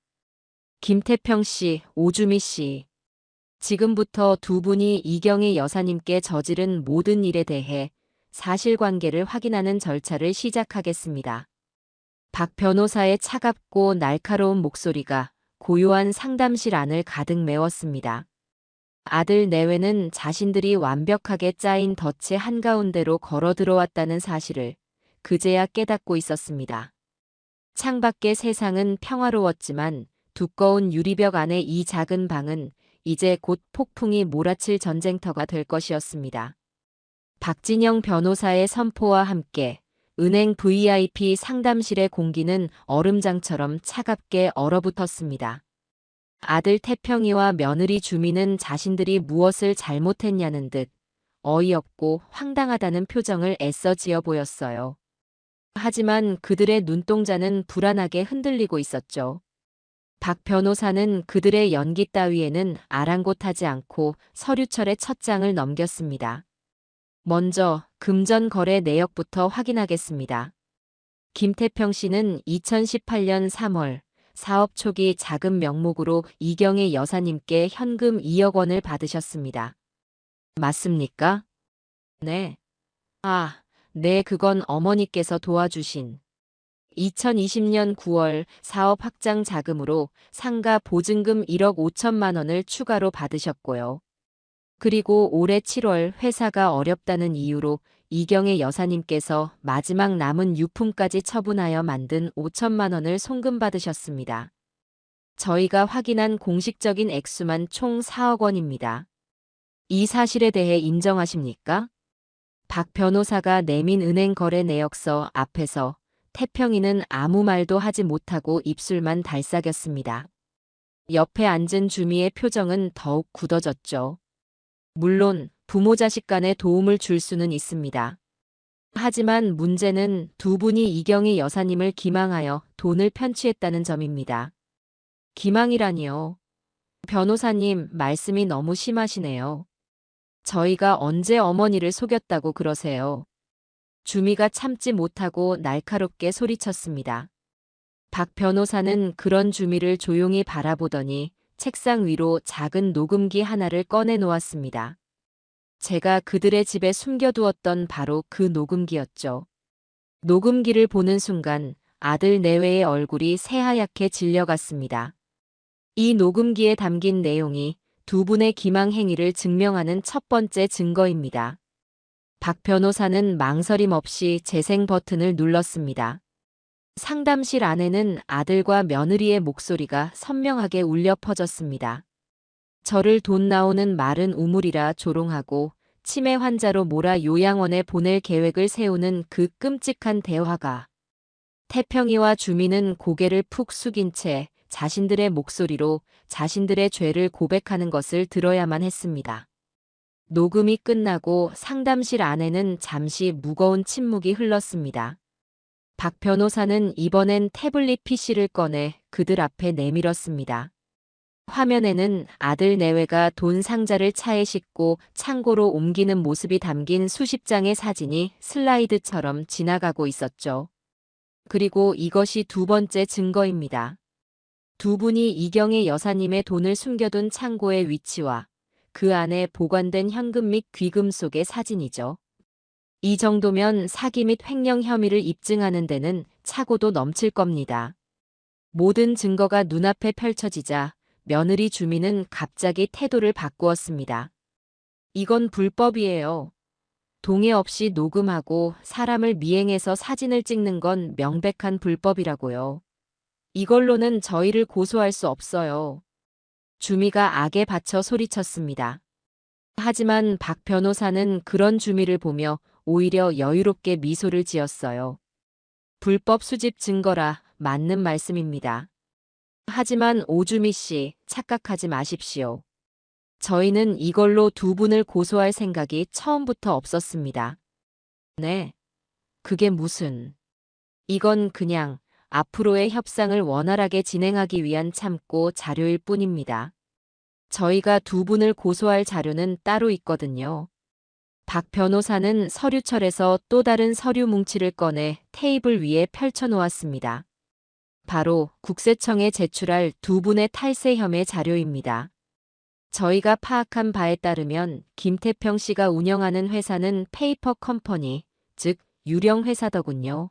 김태평 씨, 오주미 씨. 지금부터 두 분이 이경희 여사님께 저지른 모든 일에 대해 사실관계를 확인하는 절차를 시작하겠습니다. 박 변호사의 차갑고 날카로운 목소리가 고요한 상담실 안을 가득 메웠습니다. 아들 내외는 자신들이 완벽하게 짜인 덫의 한가운데로 걸어 들어왔다는 사실을 그제야 깨닫고 있었습니다. 창밖의 세상은 평화로웠지만 두꺼운 유리벽 안의 이 작은 방은 이제 곧 폭풍이 몰아칠 전쟁터가 될 것이었습니다. 박진영 변호사의 선포와 함께 은행 VIP 상담실의 공기는 얼음장처럼 차갑게 얼어붙었습니다. 아들 태평이와 며느리 주미는 자신들이 무엇을 잘못했냐는 듯 어이없고 황당하다는 표정을 애써 지어 보였어요. 하지만 그들의 눈동자는 불안하게 흔들리고 있었죠. 박 변호사는 그들의 연기 따위에는 아랑곳하지 않고 서류철의 첫 장을 넘겼습니다. 먼저 금전 거래 내역부터 확인하겠습니다. 김태평 씨는 2018년 3월 사업 초기 자금 명목으로 이경희 여사님께 현금 2억 원을 받으셨습니다. 맞습니까? 네. 네, 그건 어머니께서 도와주신 2020년 9월 사업 확장 자금으로 상가 보증금 1억 5천만 원을 추가로 받으셨고요. 그리고 올해 7월 회사가 어렵다는 이유로 이경희 여사님께서 마지막 남은 유품까지 처분하여 만든 5천만 원을 송금받으셨습니다. 저희가 확인한 공식적인 액수만 총 4억 원입니다. 이 사실에 대해 인정하십니까? 박 변호사가 내민 은행 거래 내역서 앞에서 태평이는 아무 말도 하지 못하고 입술만 달싹였습니다. 옆에 앉은 주미의 표정은 더욱 굳어졌죠. 물론 부모 자식 간에 도움을 줄 수는 있습니다. 하지만 문제는 두 분이 이경희 여사님을 기망하여 돈을 편취했다는 점입니다. 기망이라니요. 변호사님, 말씀이 너무 심하시네요. 저희가 언제 어머니를 속였다고 그러세요? 주미가 참지 못하고 날카롭게 소리쳤습니다. 박 변호사는 그런 주미를 조용히 바라보더니 책상 위로 작은 녹음기 하나를 꺼내 놓았습니다. 제가 그들의 집에 숨겨두었던 바로 그 녹음기였죠. 녹음기를 보는 순간 아들 내외의 얼굴이 새하얗게 질려갔습니다. 이 녹음기에 담긴 내용이 두 분의 기망 행위를 증명하는 첫 번째 증거입니다. 박 변호사는 망설임 없이 재생 버튼을 눌렀습니다. 상담실 안에는 아들과 며느리의 목소리가 선명하게 울려 퍼졌습니다. 저를 돈 나오는 마른 우물이라 조롱하고 치매 환자로 몰아 요양원에 보낼 계획을 세우는 그 끔찍한 대화가. 태평이와 주미는 고개를 푹 숙인 채 자신들의 목소리로 자신들의 죄를 고백하는 것을 들어야만 했습니다. 녹음이 끝나고 상담실 안에는 잠시 무거운 침묵이 흘렀습니다. 박 변호사는 이번엔 태블릿 PC를 꺼내 그들 앞에 내밀었습니다. 화면에는 아들 내외가 돈 상자를 차에 싣고 창고로 옮기는 모습이 담긴 수십 장의 사진이 슬라이드처럼 지나가고 있었죠. 그리고 이것이 두 번째 증거입니다. 두 분이 이경희 여사님의 돈을 숨겨둔 창고의 위치와 그 안에 보관된 현금 및 귀금 속의 사진이죠. 이 정도면 사기 및 횡령 혐의를 입증하는 데는 차고도 넘칠 겁니다. 모든 증거가 눈앞에 펼쳐지자 며느리 주미는 갑자기 태도를 바꾸었습니다. 이건 불법이에요. 동의 없이 녹음하고 사람을 미행해서 사진을 찍는 건 명백한 불법이라고요. 이걸로는 저희를 고소할 수 없어요. 주미가 악에 받쳐 소리쳤습니다. 하지만 박 변호사는 그런 주미를 보며 오히려 여유롭게 미소를 지었어요. 불법 수집 증거라 맞는 말씀입니다. 하지만 오주미 씨, 착각하지 마십시오. 저희는 이걸로 두 분을 고소할 생각이 처음부터 없었습니다. 네. 그게 무슨. 이건 그냥 앞으로의 협상을 원활하게 진행하기 위한 참고 자료일 뿐입니다. 저희가 두 분을 고소할 자료는 따로 있거든요. 박 변호사는 서류철에서 또 다른 서류 뭉치를 꺼내 테이블 위에 펼쳐놓았습니다. 바로 국세청에 제출할 두 분의 탈세 혐의 자료입니다. 저희가 파악한 바에 따르면 김태평 씨가 운영하는 회사는 페이퍼 컴퍼니, 즉 유령 회사더군요.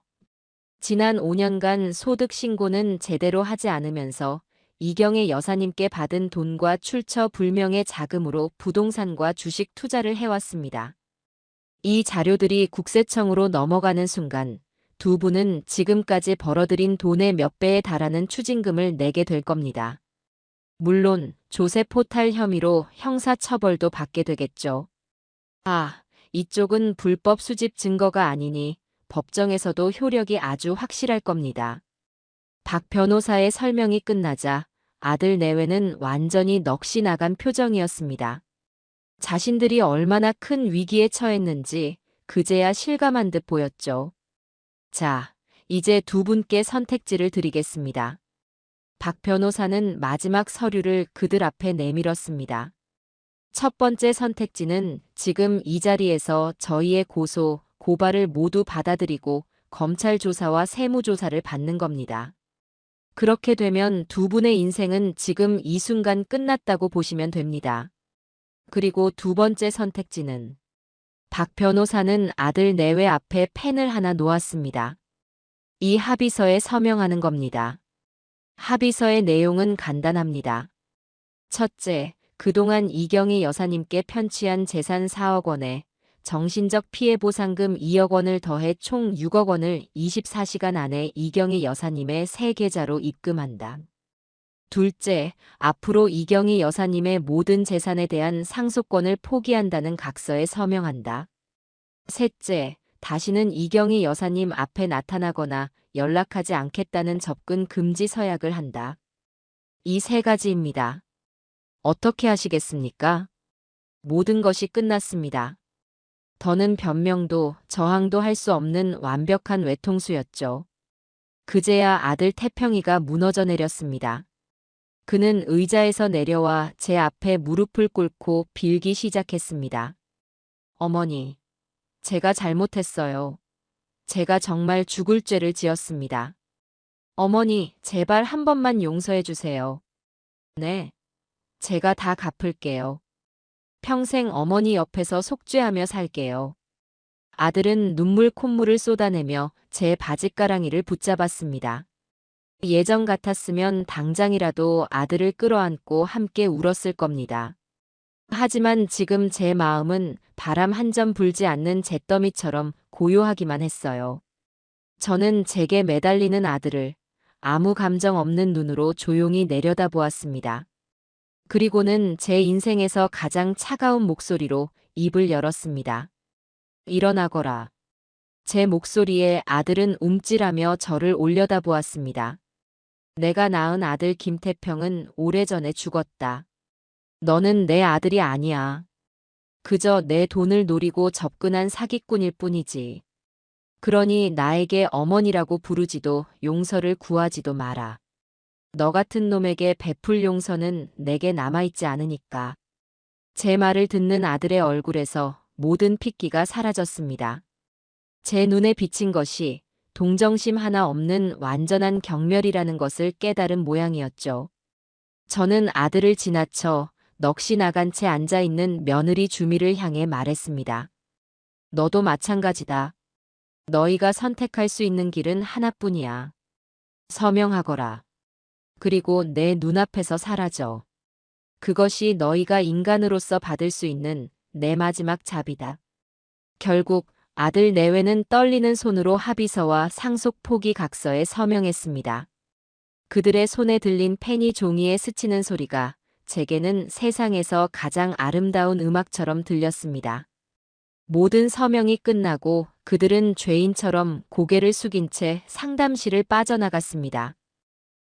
지난 5년간 소득 신고는 제대로 하지 않으면서 이경희 여사님께 받은 돈과 출처 불명의 자금으로 부동산과 주식 투자를 해왔습니다. 이 자료들이 국세청으로 넘어가는 순간 두 분은 지금까지 벌어들인 돈의 몇 배에 달하는 추징금을 내게 될 겁니다. 물론 조세 포탈 혐의로 형사처벌도 받게 되겠죠. 아, 이쪽은 불법 수집 증거가 아니니 법정에서도 효력이 아주 확실할 겁니다. 박 변호사의 설명이 끝나자 아들 내외는 완전히 넋이 나간 표정이었습니다. 자신들이 얼마나 큰 위기에 처했는지 그제야 실감한 듯 보였죠. 자, 이제 두 분께 선택지를 드리겠습니다. 박 변호사는 마지막 서류를 그들 앞에 내밀었습니다. 첫 번째 선택지는 지금 이 자리에서 저희의 고소, 고발을 모두 받아들이고 검찰 조사와 세무조사를 받는 겁니다. 그렇게 되면 두 분의 인생은 지금 이 순간 끝났다고 보시면 됩니다. 그리고 두 번째 선택지는 박 변호사는 아들 내외 앞에 펜을 하나 놓았습니다. 이 합의서에 서명하는 겁니다. 합의서의 내용은 간단합니다. 첫째, 그동안 이경희 여사님께 편취한 재산 4억 원에 정신적 피해 보상금 2억 원을 더해 총 6억 원을 24시간 안에 이경희 여사님의 새 계좌로 입금한다. 둘째, 앞으로 이경희 여사님의 모든 재산에 대한 상속권을 포기한다는 각서에 서명한다. 셋째, 다시는 이경희 여사님 앞에 나타나거나 연락하지 않겠다는 접근 금지 서약을 한다. 이 세 가지입니다. 어떻게 하시겠습니까? 모든 것이 끝났습니다. 더는 변명도 저항도 할 수 없는 완벽한 외통수였죠. 그제야 아들 태평이가 무너져 내렸습니다. 그는 의자에서 내려와 제 앞에 무릎을 꿇고 빌기 시작했습니다. 어머니, 제가 잘못했어요. 제가 정말 죽을 죄를 지었습니다. 어머니, 제발 한 번만 용서해 주세요. 네, 제가 다 갚을게요. 평생 어머니 옆에서 속죄하며 살게요. 아들은 눈물 콧물을 쏟아내며 제 바짓가랑이를 붙잡았습니다. 예전 같았으면 당장이라도 아들을 끌어안고 함께 울었을 겁니다. 하지만 지금 제 마음은 바람 한 점 불지 않는 잿더미처럼 고요하기만 했어요. 저는 제게 매달리는 아들을 아무 감정 없는 눈으로 조용히 내려다보았습니다. 그리고는 제 인생에서 가장 차가운 목소리로 입을 열었습니다. 일어나거라. 제 목소리에 아들은 움찔하며 저를 올려다보았습니다. 내가 낳은 아들 김태평은 오래전에 죽었다. 너는 내 아들이 아니야. 그저 내 돈을 노리고 접근한 사기꾼일 뿐이지. 그러니 나에게 어머니라고 부르지도 용서를 구하지도 마라. 너 같은 놈에게 베풀 용서는 내게 남아있지 않으니까. 제 말을 듣는 아들의 얼굴에서 모든 핏기가 사라졌습니다. 제 눈에 비친 것이 동정심 하나 없는 완전한 경멸이라는 것을 깨달은 모양이었죠. 저는 아들을 지나쳐 넋이 나간 채 앉아있는 며느리 주미를 향해 말했습니다. 너도 마찬가지다. 너희가 선택할 수 있는 길은 하나뿐이야. 서명하거라. 그리고 내 눈앞에서 사라져. 그것이 너희가 인간으로서 받을 수 있는 내 마지막 잡이다. 결국 아들 내외는 떨리는 손으로 합의서와 상속 포기 각서에 서명했습니다. 그들의 손에 들린 펜이 종이에 스치는 소리가 제게는 세상에서 가장 아름다운 음악처럼 들렸습니다. 모든 서명이 끝나고 그들은 죄인처럼 고개를 숙인 채 상담실을 빠져나갔습니다.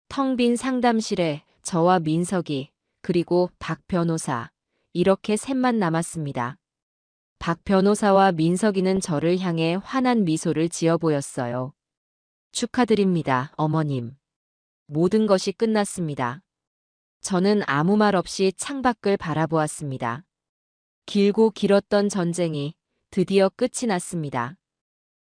텅 빈 상담실에 저와 민석이 그리고 박 변호사 이렇게 셋만 남았습니다. 박 변호사와 민석이는 저를 향해 환한 미소를 지어 보였어요. 축하드립니다, 어머님. 모든 것이 끝났습니다. 저는 아무 말 없이 창밖을 바라보았습니다. 길고 길었던 전쟁이 드디어 끝이 났습니다.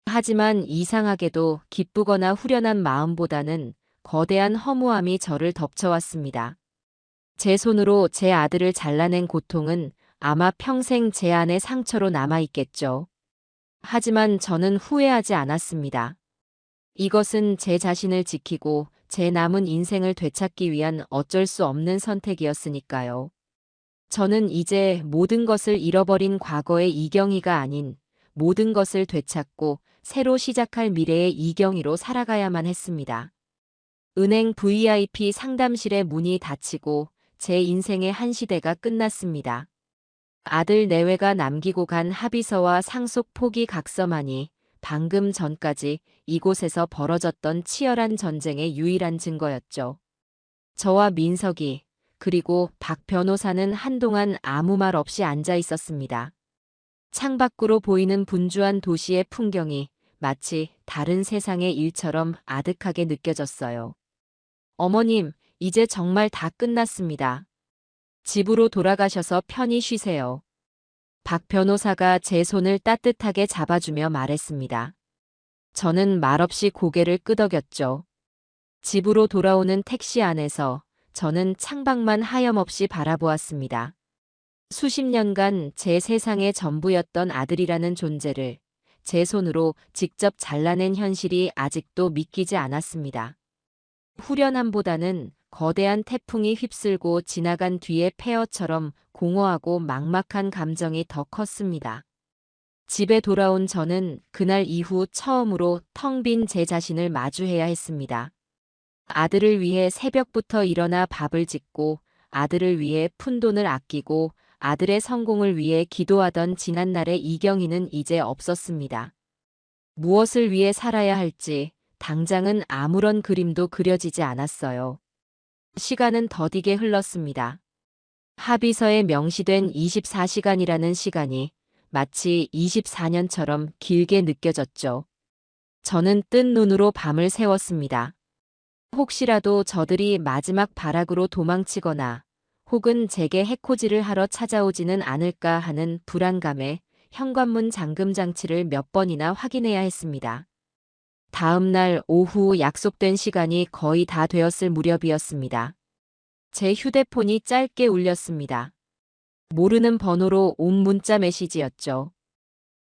하지만 이상하게도 기쁘거나 후련한 마음보다는 거대한 허무함이 저를 덮쳐왔습니다. 제 손으로 제 아들을 잘라낸 고통은 아마 평생 제 안에 상처로 남아있겠죠. 하지만 저는 후회하지 않았습니다. 이것은 제 자신을 지키고 제 남은 인생을 되찾기 위한 어쩔 수 없는 선택이었으니까요. 저는 이제 모든 것을 잃어버린 과거의 이경희가 아닌 모든 것을 되찾고 새로 시작할 미래의 이경이로 살아가야만 했습니다. 은행 VIP 상담실의 문이 닫히고 제 인생의 한 시대가 끝났습니다. 아들 내외가 남기고 간 합의서와 상속 포기 각서만이 방금 전까지 이곳에서 벌어졌던 치열한 전쟁의 유일한 증거였죠. 저와 민석이, 그리고 박 변호사는 한동안 아무 말 없이 앉아 있었습니다. 창밖으로 보이는 분주한 도시의 풍경이 마치 다른 세상의 일처럼 아득하게 느껴졌어요. 어머님, 이제 정말 다 끝났습니다. 집으로 돌아가셔서 편히 쉬세요. 박 변호사가 제 손을 따뜻하게 잡아주며 말했습니다. 저는 말없이 고개를 끄덕였죠. 집으로 돌아오는 택시 안에서 저는 창밖만 하염없이 바라보았습니다. 수십 년간 제 세상의 전부였던 아들이라는 존재를 제 손으로 직접 잘라낸 현실이 아직도 믿기지 않았습니다. 후련함보다는 거대한 태풍이 휩쓸고 지나간 뒤의 폐허처럼 공허하고 막막한 감정이 더 컸습니다. 집에 돌아온 저는 그날 이후 처음으로 텅 빈 제 자신을 마주해야 했습니다. 아들을 위해 새벽부터 일어나 밥을 짓고 아들을 위해 푼돈을 아끼고 아들의 성공을 위해 기도하던 지난날의 이경이는 이제 없었습니다. 무엇을 위해 살아야 할지 당장은 아무런 그림도 그려지지 않았어요. 시간은 더디게 흘렀습니다. 합의서에 명시된 24시간이라는 시간이 마치 24년처럼 길게 느껴졌죠. 저는 뜬 눈으로 밤을 새웠습니다. 혹시라도 저들이 마지막 발악으로 도망치거나 혹은 제게 해코지를 하러 찾아오지는 않을까 하는 불안감에 현관문 잠금 장치를 몇 번이나 확인해야 했습니다. 다음 날 오후 약속된 시간이 거의 다 되었을 무렵이었습니다. 제 휴대폰이 짧게 울렸습니다. 모르는 번호로 온 문자 메시지였죠.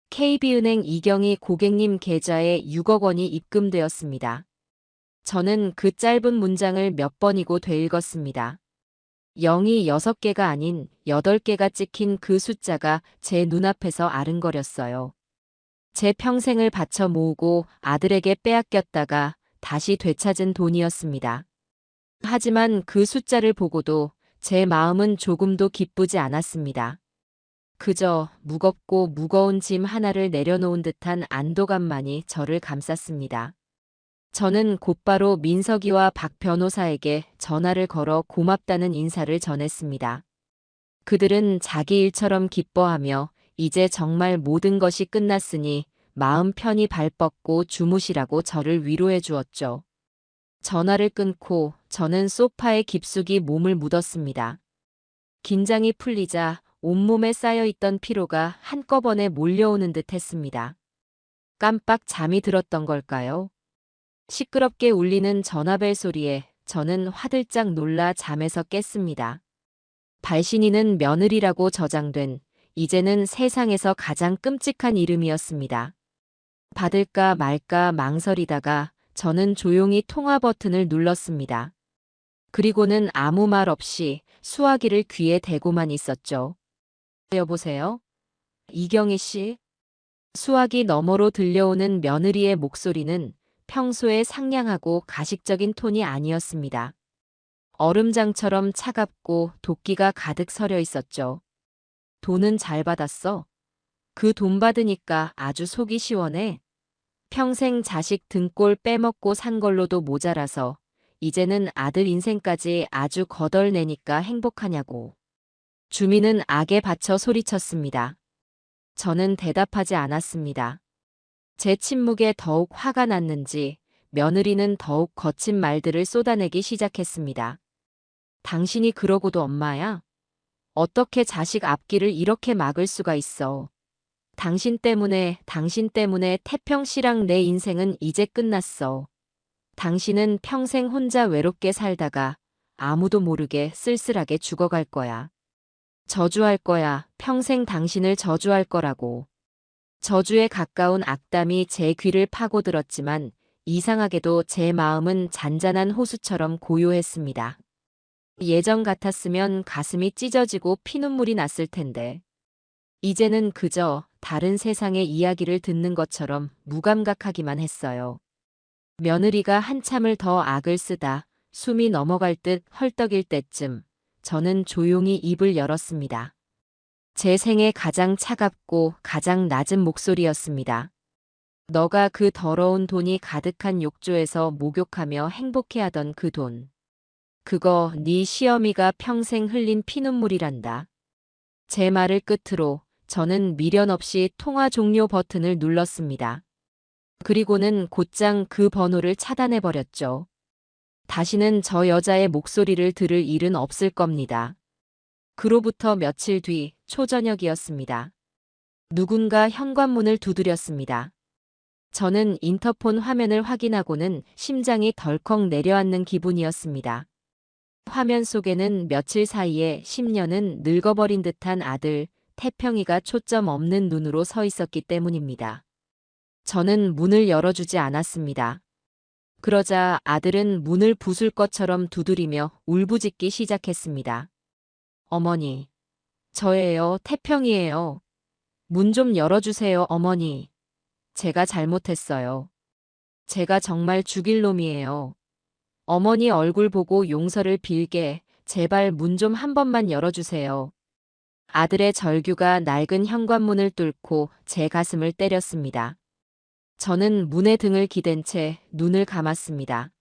KB은행 이경희 고객님 계좌에 6억 원이 입금되었습니다. 저는 그 짧은 문장을 몇 번이고 되읽었습니다. 0이 6개가 아닌 8개가 찍힌 그 숫자가 제 눈앞에서 아른거렸어요. 제 평생을 바쳐 모으고 아들에게 빼앗겼다가 다시 되찾은 돈이었습니다. 하지만 그 숫자를 보고도 제 마음은 조금도 기쁘지 않았습니다. 그저 무겁고 무거운 짐 하나를 내려놓은 듯한 안도감만이 저를 감쌌습니다. 저는 곧바로 민석이와 박 변호사에게 전화를 걸어 고맙다는 인사를 전했습니다. 그들은 자기 일처럼 기뻐하며 이제 정말 모든 것이 끝났으니 마음 편히 발 뻗고 주무시라고 저를 위로해 주었죠. 전화를 끊고 저는 소파에 깊숙이 몸을 묻었습니다. 긴장이 풀리자 온몸에 쌓여있던 피로가 한꺼번에 몰려오는 듯 했습니다. 깜빡 잠이 들었던 걸까요? 시끄럽게 울리는 전화벨 소리에 저는 화들짝 놀라 잠에서 깼습니다. 발신인은 며느리라고 저장된 이제는 세상에서 가장 끔찍한 이름이었습니다. 받을까 말까 망설이다가 저는 조용히 통화 버튼을 눌렀습니다. 그리고는 아무 말 없이 수화기를 귀에 대고만 있었죠. 여보세요? 이경희 씨? 수화기 너머로 들려오는 며느리의 목소리는 평소에 상냥하고 가식적인 톤이 아니었습니다. 얼음장처럼 차갑고 도끼가 가득 서려 있었죠. 돈은 잘 받았어. 그 돈 받으니까 아주 속이 시원해. 평생 자식 등골 빼먹고 산 걸로도 모자라서 이제는 아들 인생까지 아주 거덜내니까 행복하냐고. 주민은 악에 받쳐 소리쳤습니다. 저는 대답하지 않았습니다. 제 침묵에 더욱 화가 났는지 며느리는 더욱 거친 말들을 쏟아내기 시작했습니다. 당신이 그러고도 엄마야? 어떻게 자식 앞길을 이렇게 막을 수가 있어? 당신 때문에 태평 씨랑 내 인생은 이제 끝났어. 당신은 평생 혼자 외롭게 살다가 아무도 모르게 쓸쓸하게 죽어갈 거야. 저주할 거야. 평생 당신을 저주할 거라고. 저주에 가까운 악담이 제 귀를 파고들었지만 이상하게도 제 마음은 잔잔한 호수처럼 고요했습니다. 예전 같았으면 가슴이 찢어지고 피눈물이 났을 텐데. 이제는 그저 다른 세상의 이야기를 듣는 것처럼 무감각하기만 했어요. 며느리가 한참을 더 악을 쓰다 숨이 넘어갈 듯 헐떡일 때쯤 저는 조용히 입을 열었습니다. 제 생애 가장 차갑고 가장 낮은 목소리였습니다. 너가 그 더러운 돈이 가득한 욕조에서 목욕하며 행복해하던 그 돈. 그거 네 시어미가 평생 흘린 피눈물이란다. 제 말을 끝으로 저는 미련 없이 통화 종료 버튼을 눌렀습니다. 그리고는 곧장 그 번호를 차단해버렸죠. 다시는 저 여자의 목소리를 들을 일은 없을 겁니다. 그로부터 며칠 뒤 초저녁이었습니다. 누군가 현관문을 두드렸습니다. 저는 인터폰 화면을 확인하고는 심장이 덜컥 내려앉는 기분이었습니다. 화면 속에는 며칠 사이에 10년은 늙어버린 듯한 아들 태평이가 초점 없는 눈으로 서 있었기 때문입니다. 저는 문을 열어주지 않았습니다. 그러자 아들은 문을 부술 것처럼 두드리며 울부짖기 시작했습니다. 어머니, 저예요, 태평이에요. 문 좀 열어주세요, 어머니. 제가 잘못했어요. 제가 정말 죽일 놈이에요. 어머니 얼굴 보고 용서를 빌게 제발 문 좀 한 번만 열어주세요. 아들의 절규가 낡은 현관문을 뚫고 제 가슴을 때렸습니다. 저는 문에 등을 기댄 채 눈을 감았습니다.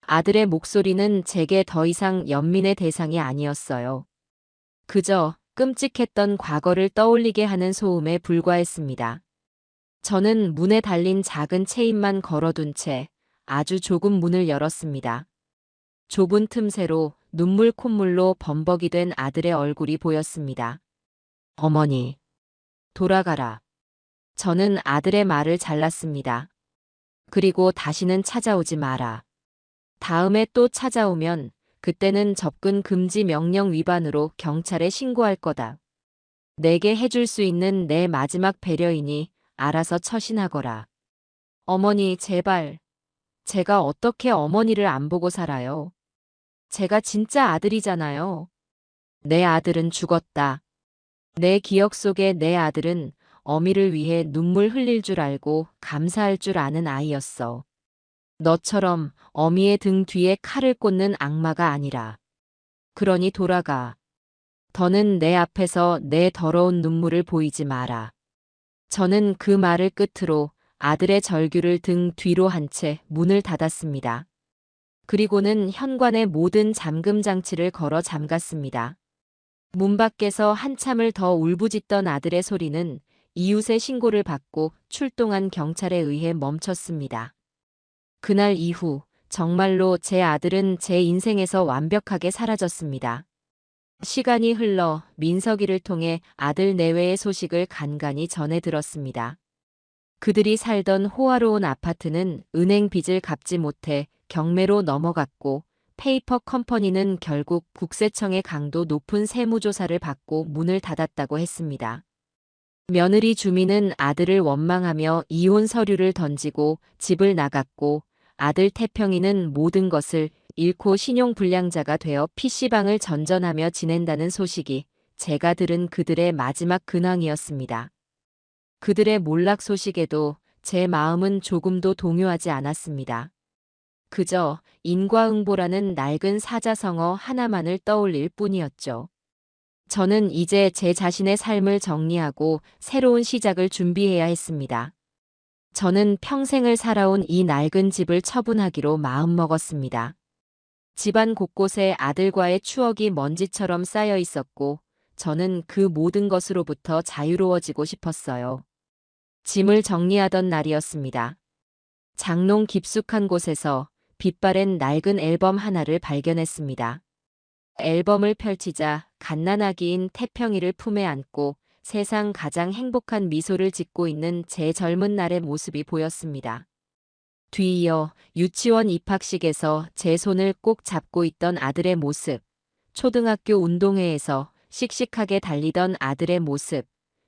아들의 목소리는 제게 더 이상 연민의 대상이 아니었어요. 그저 끔찍했던 과거를 떠올리게 하는 소음에 불과했습니다. 저는 문에 달린 작은 체인만 걸어둔 채 아주 조금 문을 열었습니다. 좁은 틈새로 눈물 콧물로 범벅이 된 아들의 얼굴이 보였습니다. 어머니, 돌아가라. 저는 아들의 말을 잘랐습니다. 그리고 다시는 찾아오지 마라. 다음에 또 찾아오면 그때는 접근 금지 명령 위반으로 경찰에 신고할 거다. 내게 해줄 수 있는 내 마지막 배려이니 알아서 처신하거라. 어머니, 제발. 제가 어떻게 어머니를 안 보고 살아요? 제가 진짜 아들이잖아요. 내 아들은 죽었다. 내 기억 속에 내 아들은 어미를 위해 눈물 흘릴 줄 알고 감사할 줄 아는 아이였어. 너처럼 어미의 등 뒤에 칼을 꽂는 악마가 아니라. 그러니 돌아가. 더는 내 앞에서 내 더러운 눈물을 보이지 마라. 저는 그 말을 끝으로 아들의 절규를 등 뒤로 한 채 문을 닫았습니다. 그리고는 현관의 모든 잠금 장치를 걸어 잠갔습니다. 문 밖에서 한참을 더 울부짖던 아들의 소리는 이웃의 신고를 받고 출동한 경찰에 의해 멈췄습니다. 그날 이후 정말로 제 아들은 제 인생에서 완벽하게 사라졌습니다. 시간이 흘러 민석이를 통해 아들 내외의 소식을 간간히 전해 들었습니다. 그들이 살던 호화로운 아파트는 은행 빚을 갚지 못해 경매로 넘어갔고 페이퍼 컴퍼니는 결국 국세청의 강도 높은 세무조사를 받고 문을 닫았다고 했습니다. 며느리 주민은 아들을 원망하며 이혼 서류를 던지고 집을 나갔고 아들 태평이는 모든 것을 잃고 신용불량자가 되어 PC방을 전전하며 지낸다는 소식이 제가 들은 그들의 마지막 근황이었습니다. 그들의 몰락 소식에도 제 마음은 조금도 동요하지 않았습니다. 그저 인과응보라는 낡은 사자성어 하나만을 떠올릴 뿐이었죠. 저는 이제 제 자신의 삶을 정리하고 새로운 시작을 준비해야 했습니다. 저는 평생을 살아온 이 낡은 집을 처분하기로 마음먹었습니다. 집안 곳곳에 아들과의 추억이 먼지처럼 쌓여 있었고 저는 그 모든 것으로부터 자유로워지고 싶었어요. 짐을 정리하던 날이었습니다. 장롱 깊숙한 곳에서 빛바랜 낡은 앨범 하나를 발견했습니다. 앨범을 펼치자 갓난아기인 태평이를 품에 안고 세상 가장 행복한 미소를 짓고 있는 제 젊은 날의 모습이 보였습니다. 뒤이어 유치원 입학식에서 제 손을 꼭 잡고 있던 아들의 모습, 초등학교 운동회에서 씩씩하게 달리던 아들의 모습,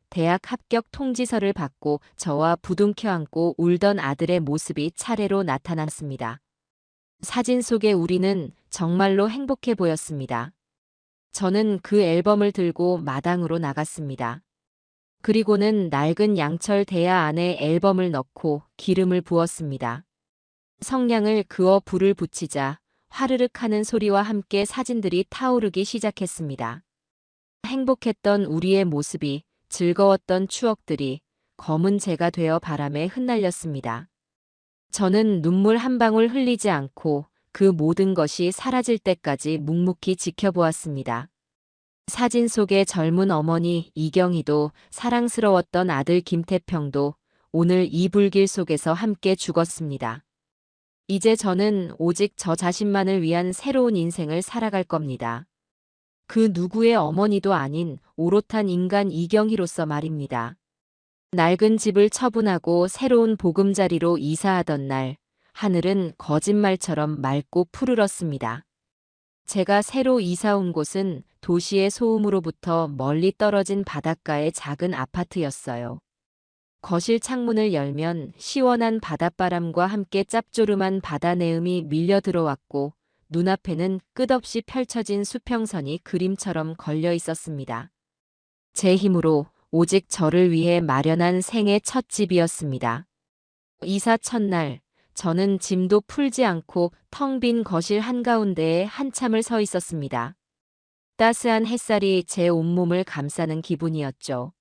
대학 합격 통지서를 받고 저와 부둥켜 안고 울던 아들의 모습이 차례로 나타났습니다. 사진 속의 우리는 정말로 행복해 보였습니다. 저는 그 앨범을 들고 마당으로 나갔습니다. 그리고는 낡은 양철 대야 안에 앨범을 넣고 기름을 부었습니다. 성냥을 그어 불을 붙이자 화르륵 하는 소리와 함께 사진들이 타오르기 시작했습니다. 행복했던 우리의 모습이, 즐거웠던 추억들이 검은 재가 되어 바람에 흩날렸습니다. 저는 눈물 한 방울 흘리지 않고 그 모든 것이 사라질 때까지 묵묵히 지켜보았습니다. 사진 속의 젊은 어머니 이경희도, 사랑스러웠던 아들 김태평도 오늘 이 불길 속에서 함께 죽었습니다. 이제 저는 오직 저 자신만을 위한 새로운 인생을 살아갈 겁니다. 그 누구의 어머니도 아닌 오롯한 인간 이경희로서 말입니다. 낡은 집을 처분하고 새로운 보금자리로 이사하던 날, 하늘은 거짓말처럼 맑고 푸르렀습니다. 제가 새로 이사 온 곳은 도시의 소음으로부터 멀리 떨어진 바닷가의 작은 아파트였어요. 거실 창문을 열면 시원한 바닷바람과 함께 짭조름한 바다 내음이 밀려 들어왔고, 눈앞에는 끝없이 펼쳐진 수평선이 그림처럼 걸려 있었습니다. 제 힘으로 오직 저를 위해 마련한 생애 첫 집이었습니다. 이사 첫날, 저는 짐도 풀지 않고 텅 빈 거실 한가운데에 한참을 서 있었습니다. 따스한 햇살이 제 온몸을 감싸는 기분이었죠.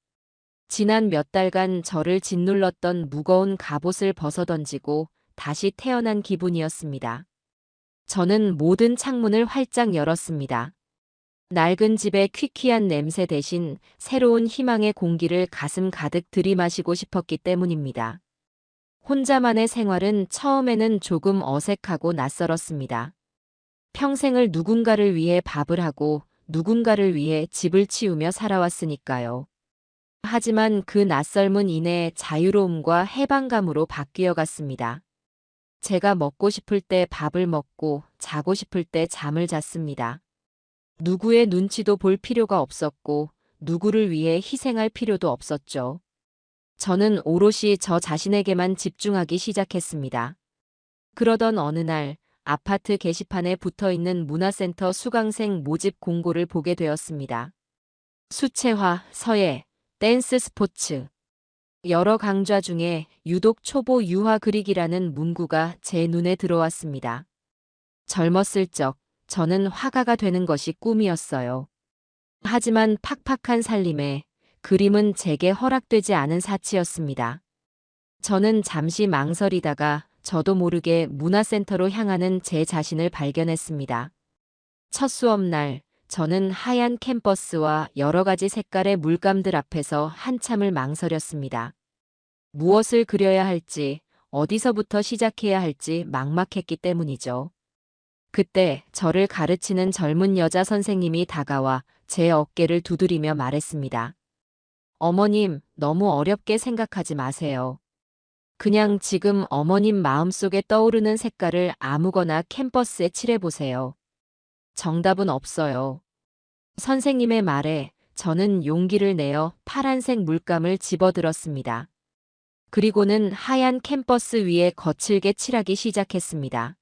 지난 몇 달간 저를 짓눌렀던 무거운 갑옷을 벗어던지고 다시 태어난 기분이었습니다. 저는 모든 창문을 활짝 열었습니다. 낡은 집의 퀴퀴한 냄새 대신 새로운 희망의 공기를 가슴 가득 들이마시고 싶었기 때문입니다. 혼자만의 생활은 처음에는 조금 어색하고 낯설었습니다. 평생을 누군가를 위해 밥을 하고 누군가를 위해 집을 치우며 살아왔으니까요. 하지만 그 낯설문 이내 자유로움과 해방감으로 바뀌어 갔습니다. 제가 먹고 싶을 때 밥을 먹고 자고 싶을 때 잠을 잤습니다. 누구의 눈치도 볼 필요가 없었고 누구를 위해 희생할 필요도 없었죠. 저는 오롯이 저 자신에게만 집중하기 시작했습니다. 그러던 어느 날 아파트 게시판에 붙어있는 문화센터 수강생 모집 공고를 보게 되었습니다. 수채화, 서예, 댄스 스포츠. 여러 강좌 중에 유독 초보 유화 그리기라는 문구가 제 눈에 들어왔습니다. 젊었을 적 저는 화가가 되는 것이 꿈이었어요. 하지만 팍팍한 살림에 그림은 제게 허락되지 않은 사치였습니다. 저는 잠시 망설이다가 저도 모르게 문화센터로 향하는 제 자신을 발견했습니다. 첫 수업날, 저는 하얀 캠퍼스와 여러 가지 색깔의 물감들 앞에서 한참을 망설였습니다. 무엇을 그려야 할지, 어디서부터 시작해야 할지 막막했기 때문이죠. 그때 저를 가르치는 젊은 여자 선생님이 다가와 제 어깨를 두드리며 말했습니다. 어머님, 너무 어렵게 생각하지 마세요. 그냥 지금 어머님 마음속에 떠오르는 색깔을 아무거나 캔버스에 칠해보세요. 정답은 없어요. 선생님의 말에 저는 용기를 내어 파란색 물감을 집어들었습니다. 그리고는 하얀 캔버스 위에 거칠게 칠하기 시작했습니다.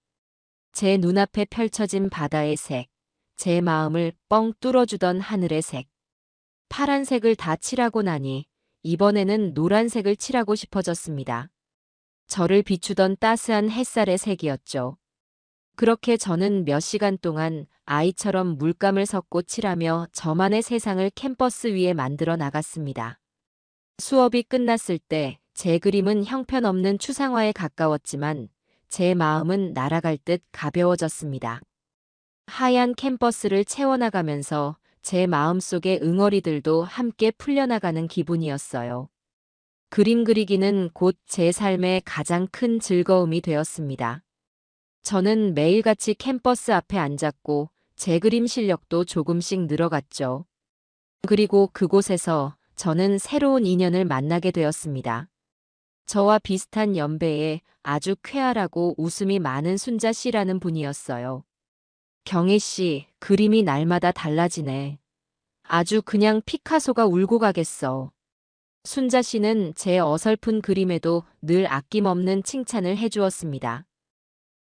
제 눈앞에 펼쳐진 바다의 색, 제 마음을 뻥 뚫어주던 하늘의 색. 파란색을 다 칠하고 나니 이번에는 노란색을 칠하고 싶어졌습니다. 저를 비추던 따스한 햇살의 색이었죠. 그렇게 저는 몇 시간 동안 아이처럼 물감을 섞고 칠하며 저만의 세상을 캔버스 위에 만들어 나갔습니다. 수업이 끝났을 때 제 그림은 형편없는 추상화에 가까웠지만 제 마음은 날아갈 듯 가벼워졌습니다. 하얀 캔버스를 채워나가면서 제 마음속의 응어리들도 함께 풀려나가는 기분이었어요. 그림 그리기는 곧 제 삶의 가장 큰 즐거움이 되었습니다. 저는 매일같이 캠퍼스 앞에 앉았고 제 그림 실력도 조금씩 늘어갔죠. 그리고 그곳에서 저는 새로운 인연을 만나게 되었습니다. 저와 비슷한 연배에 아주 쾌활하고 웃음이 많은 순자 씨라는 분이었어요. 경혜 씨, 그림이 날마다 달라지네. 아주 그냥 피카소가 울고 가겠어. 순자 씨는 제 어설픈 그림에도 늘 아낌없는 칭찬을 해주었습니다.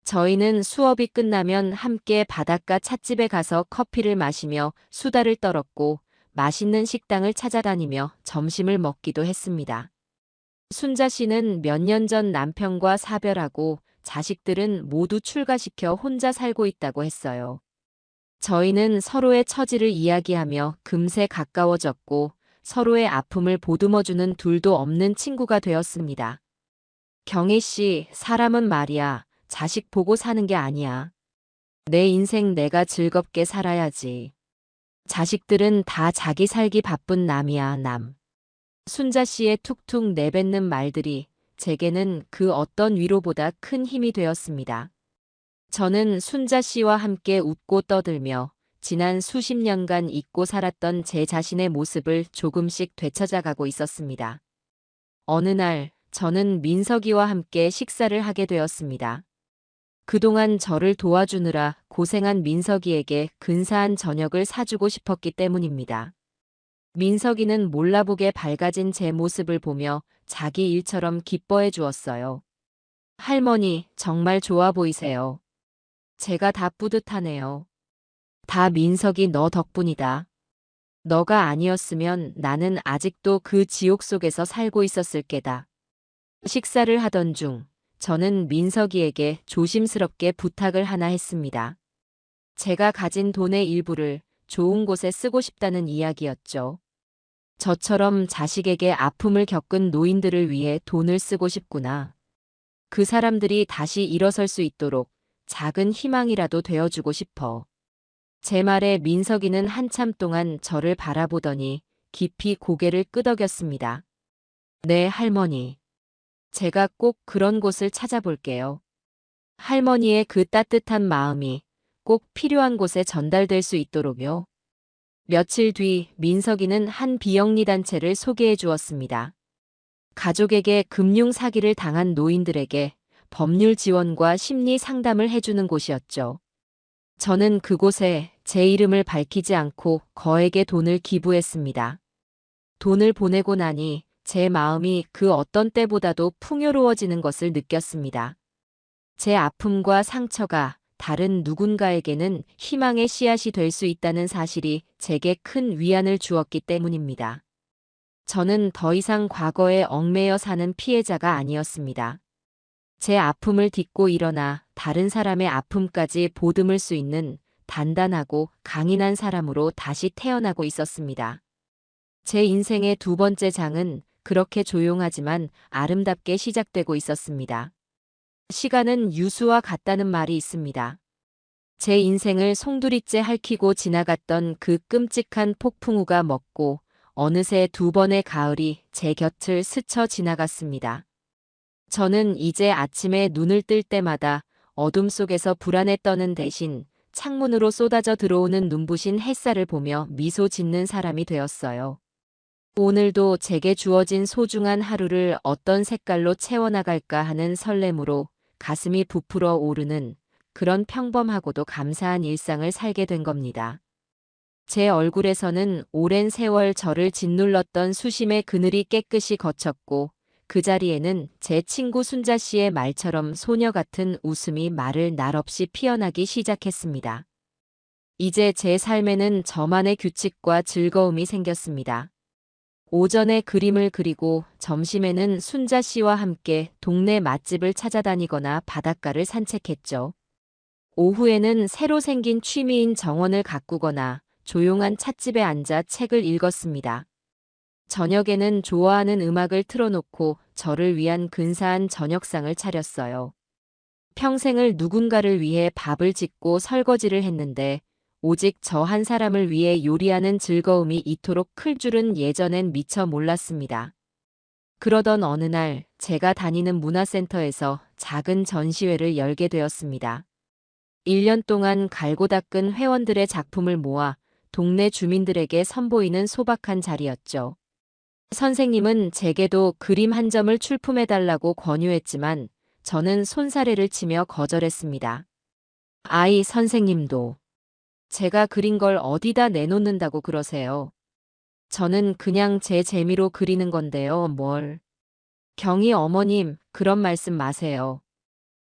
저희는 수업이 끝나면 함께 바닷가 찻집에 가서 커피를 마시며 수다를 떨었고 맛있는 식당을 찾아다니며 점심을 먹기도 했습니다. 순자 씨는 몇 년 전 남편과 사별하고 자식들은 모두 출가시켜 혼자 살고 있다고 했어요. 저희는 서로의 처지를 이야기하며 금세 가까워졌고 서로의 아픔을 보듬어주는 둘도 없는 친구가 되었습니다. 경희 씨, 사람은 말이야, 자식 보고 사는 게 아니야. 내 인생 내가 즐겁게 살아야지. 자식들은 다 자기 살기 바쁜 남이야, 남. 순자 씨의 툭툭 내뱉는 말들이 제게는 그 어떤 위로보다 큰 힘이 되었습니다. 저는 순자 씨와 함께 웃고 떠들며 지난 수십 년간 잊고 살았던 제 자신의 모습을 조금씩 되찾아가고 있었습니다. 어느 날 저는 민석이와 함께 식사를 하게 되었습니다. 그동안 저를 도와주느라 고생한 민석이에게 근사한 저녁을 사주고 싶었기 때문입니다. 민석이는 몰라보게 밝아진 제 모습을 보며 자기 일처럼 기뻐해 주었어요. 할머니, 정말 좋아 보이세요. 제가 다 뿌듯하네요. 다 민석이 너 덕분이다. 너가 아니었으면 나는 아직도 그 지옥 속에서 살고 있었을 게다. 식사를 하던 중 저는 민석이에게 조심스럽게 부탁을 하나 했습니다. 제가 가진 돈의 일부를 좋은 곳에 쓰고 싶다는 이야기였죠. 저처럼 자식에게 아픔을 겪은 노인들을 위해 돈을 쓰고 싶구나. 그 사람들이 다시 일어설 수 있도록 작은 희망이라도 되어주고 싶어. 제 말에 민석이는 한참 동안 저를 바라보더니 깊이 고개를 끄덕였습니다. 네, 할머니. 제가 꼭 그런 곳을 찾아볼게요. 할머니의 그 따뜻한 마음이 꼭 필요한 곳에 전달될 수 있도록요. 며칠 뒤 민석이는 한 비영리 단체를 소개해 주었습니다. 가족에게 금융 사기를 당한 노인들에게 법률 지원과 심리 상담을 해주는 곳이었죠. 저는 그곳에 제 이름을 밝히지 않고 거액의 돈을 기부했습니다. 돈을 보내고 나니 제 마음이 그 어떤 때보다도 풍요로워지는 것을 느꼈습니다. 제 아픔과 상처가 다른 누군가에게는 희망의 씨앗이 될 수 있다는 사실이 제게 큰 위안을 주었기 때문입니다. 저는 더 이상 과거에 얽매여 사는 피해자가 아니었습니다. 제 아픔을 딛고 일어나 다른 사람의 아픔까지 보듬을 수 있는 단단하고 강인한 사람으로 다시 태어나고 있었습니다. 제 인생의 두 번째 장은 그렇게 조용하지만 아름답게 시작되고 있었습니다. 시간은 유수와 같다는 말이 있습니다. 제 인생을 송두리째 핥히고 지나갔던 그 끔찍한 폭풍우가 멎고 어느새 두 번의 가을이 제 곁을 스쳐 지나갔습니다. 저는 이제 아침에 눈을 뜰 때마다 어둠 속에서 불안에 떠는 대신 창문으로 쏟아져 들어오는 눈부신 햇살을 보며 미소 짓는 사람이 되었어요. 오늘도 제게 주어진 소중한 하루를 어떤 색깔로 채워나갈까 하는 설렘으로 가슴이 부풀어 오르는 그런 평범하고도 감사한 일상을 살게 된 겁니다. 제 얼굴에서는 오랜 세월 저를 짓눌렀던 수심의 그늘이 깨끗이 걷혔고 그 자리에는 제 친구 순자 씨의 말처럼 소녀 같은 웃음이 말을 날 없이 피어나기 시작했습니다. 이제 제 삶에는 저만의 규칙과 즐거움이 생겼습니다. 오전에 그림을 그리고 점심에는 순자 씨와 함께 동네 맛집을 찾아다니거나 바닷가를 산책했죠. 오후에는 새로 생긴 취미인 정원을 가꾸거나 조용한 찻집에 앉아 책을 읽었습니다. 저녁에는 좋아하는 음악을 틀어놓고 저를 위한 근사한 저녁상을 차렸어요. 평생을 누군가를 위해 밥을 짓고 설거지를 했는데 오직 저 한 사람을 위해 요리하는 즐거움이 이토록 클 줄은 예전엔 미처 몰랐습니다. 그러던 어느 날 제가 다니는 문화센터에서 작은 전시회를 열게 되었습니다. 1년 동안 갈고 닦은 회원들의 작품을 모아 동네 주민들에게 선보이는 소박한 자리였죠. 선생님은 제게도 그림 한 점을 출품해달라고 권유했지만 저는 손사래를 치며 거절했습니다. 아이, 선생님도 제가 그린 걸 어디다 내놓는다고 그러세요. 저는 그냥 제 재미로 그리는 건데요, 뭘. 경희 어머님, 그런 말씀 마세요.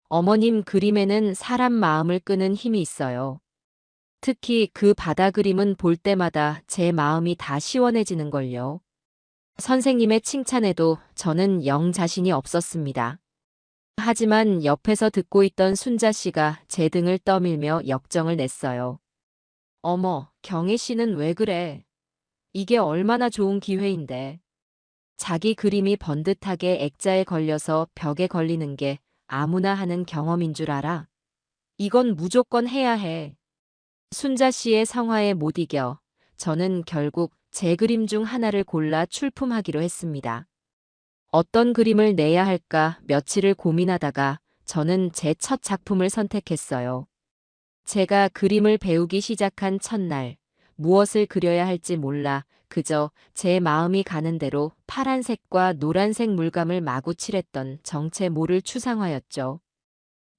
어머님 그림에는 사람 마음을 끄는 힘이 있어요. 특히 그 바다 그림은 볼 때마다 제 마음이 다 시원해지는걸요. 선생님의 칭찬에도 저는 영 자신이 없었습니다. 하지만 옆에서 듣고 있던 순자 씨가 제 등을 떠밀며 역정을 냈어요. 어머, 경혜 씨는 왜 그래? 이게 얼마나 좋은 기회인데. 자기 그림이 번듯하게 액자에 걸려서 벽에 걸리는 게 아무나 하는 경험인 줄 알아? 이건 무조건 해야 해. 순자 씨의 성화에 못 이겨 저는 결국 제 그림 중 하나를 골라 출품하기로 했습니다. 어떤 그림을 내야 할까 며칠을 고민하다가 저는 제 첫 작품을 선택했어요. 제가 그림을 배우기 시작한 첫날, 무엇을 그려야 할지 몰라 그저 제 마음이 가는 대로 파란색과 노란색 물감을 마구 칠했던 정체 모를 추상화였죠.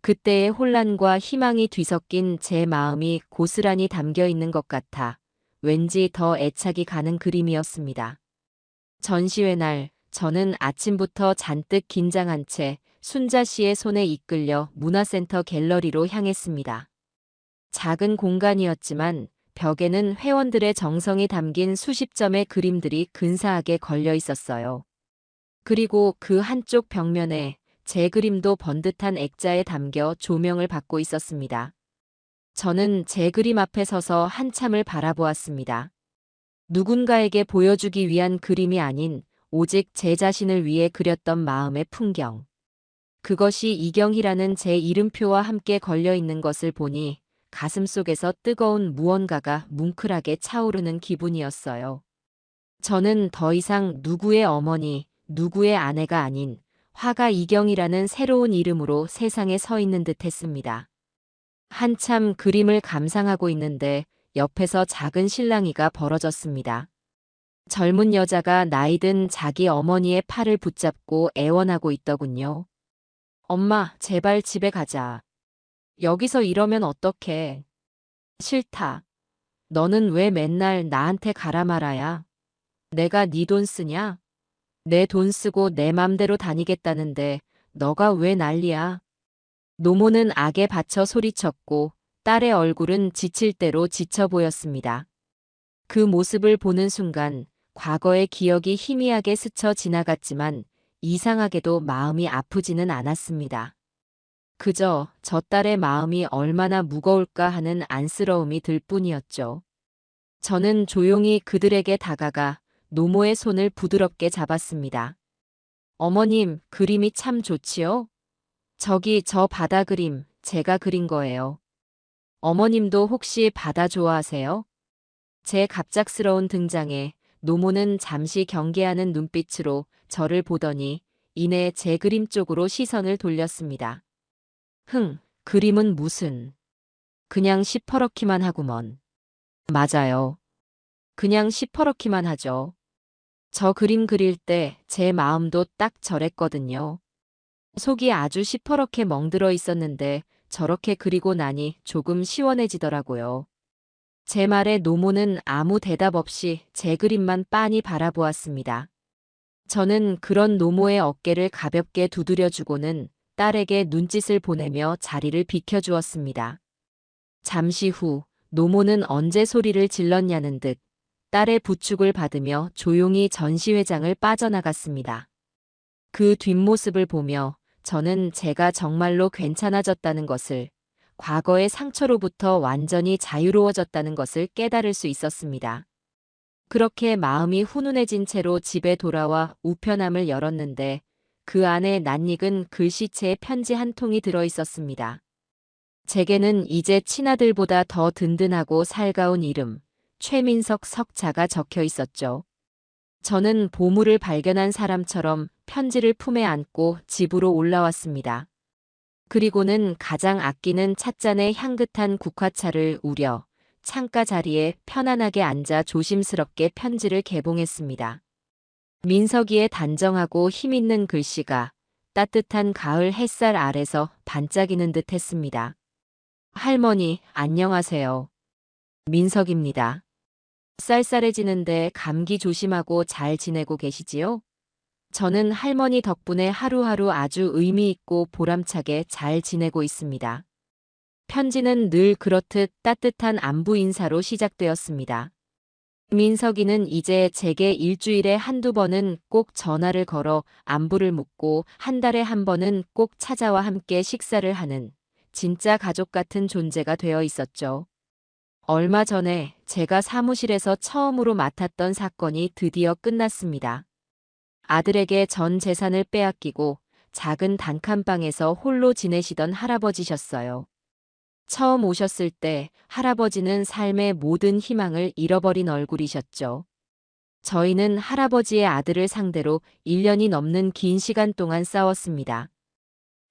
그때의 혼란과 희망이 뒤섞인 제 마음이 고스란히 담겨 있는 것 같아 왠지 더 애착이 가는 그림이었습니다. 전시회 날 저는 아침부터 잔뜩 긴장한 채 순자 씨의 손에 이끌려 문화센터 갤러리로 향했습니다. 작은 공간이었지만 벽에는 회원들의 정성이 담긴 수십 점의 그림들이 근사하게 걸려 있었어요. 그리고 그 한쪽 벽면에 제 그림도 번듯한 액자에 담겨 조명을 받고 있었습니다. 저는 제 그림 앞에 서서 한참을 바라보았습니다. 누군가에게 보여주기 위한 그림이 아닌 오직 제 자신을 위해 그렸던 마음의 풍경. 그것이 이경희라는 제 이름표와 함께 걸려 있는 것을 보니 가슴속에서 뜨거운 무언가가 뭉클하게 차오르는 기분이었어요. 저는 더 이상 누구의 어머니, 누구의 아내가 아닌 화가 이경이라는 새로운 이름으로 세상에 서 있는 듯 했습니다. 한참 그림을 감상하고 있는데 옆에서 작은 실랑이가 벌어졌습니다. 젊은 여자가 나이든 자기 어머니의 팔을 붙잡고 애원하고 있더군요. 엄마, 제발 집에 가자. 여기서 이러면 어떡해. 싫다. 너는 왜 맨날 나한테 가라 말아야? 내가 네 돈 쓰냐? 내 돈 쓰고 내 맘대로 다니겠다는데 너가 왜 난리야? 노모는 악에 받쳐 소리쳤고 딸의 얼굴은 지칠 대로 지쳐 보였습니다. 그 모습을 보는 순간 과거의 기억이 희미하게 스쳐 지나갔지만 이상하게도 마음이 아프지는 않았습니다. 그저 저 딸의 마음이 얼마나 무거울까 하는 안쓰러움이 들 뿐이었죠. 저는 조용히 그들에게 다가가 노모의 손을 부드럽게 잡았습니다. 어머님, 그림이 참 좋지요? 저기 저 바다 그림 제가 그린 거예요. 어머님도 혹시 바다 좋아하세요? 제 갑작스러운 등장에 노모는 잠시 경계하는 눈빛으로 저를 보더니 이내 제 그림 쪽으로 시선을 돌렸습니다. 그림은 무슨. 그냥 시퍼렇기만 하구먼. 맞아요. 그냥 시퍼렇기만 하죠. 저 그림 그릴 때 제 마음도 딱 저랬거든요. 속이 아주 시퍼렇게 멍들어 있었는데 저렇게 그리고 나니 조금 시원해지더라고요. 제 말에 노모는 아무 대답 없이 제 그림만 빤히 바라보았습니다. 저는 그런 노모의 어깨를 가볍게 두드려주고는 딸에게 눈짓을 보내며 자리를 비켜주었습니다. 잠시 후 노모는 언제 소리를 질렀냐는 듯 딸의 부축을 받으며 조용히 전시회장을 빠져나갔습니다. 그 뒷모습을 보며 저는 제가 정말로 괜찮아졌다는 것을, 과거의 상처로부터 완전히 자유로워졌다는 것을 깨달을 수 있었습니다. 그렇게 마음이 훈훈해진 채로 집에 돌아와 우편함을 열었는데 그 안에 낯익은 글씨체의 편지 한 통이 들어 있었습니다. 제게는 이제 친아들보다 더 든든하고 살가운 이름, 최민석 석자가 적혀 있었죠. 저는 보물을 발견한 사람처럼 편지를 품에 안고 집으로 올라왔습니다. 그리고는 가장 아끼는 찻잔에 향긋한 국화차를 우려 창가 자리에 편안하게 앉아 조심스럽게 편지를 개봉했습니다. 민석이의 단정하고 힘있는 글씨가 따뜻한 가을 햇살 아래서 반짝이는 듯 했습니다. 할머니, 안녕하세요. 민석입니다. 쌀쌀해지는데 감기 조심하고 잘 지내고 계시지요? 저는 할머니 덕분에 하루하루 아주 의미 있고 보람차게 잘 지내고 있습니다. 편지는 늘 그렇듯 따뜻한 안부 인사로 시작되었습니다. 민석이는 이제 제게 일주일에 한두 번은 꼭 전화를 걸어 안부를 묻고 한 달에 한 번은 꼭 찾아와 함께 식사를 하는 진짜 가족 같은 존재가 되어 있었죠. 얼마 전에 제가 사무실에서 처음으로 맡았던 사건이 드디어 끝났습니다. 아들에게 전 재산을 빼앗기고 작은 단칸방에서 홀로 지내시던 할아버지셨어요. 처음 오셨을 때 할아버지는 삶의 모든 희망을 잃어버린 얼굴이셨죠. 저희는 할아버지의 아들을 상대로 1년이 넘는 긴 시간 동안 싸웠습니다.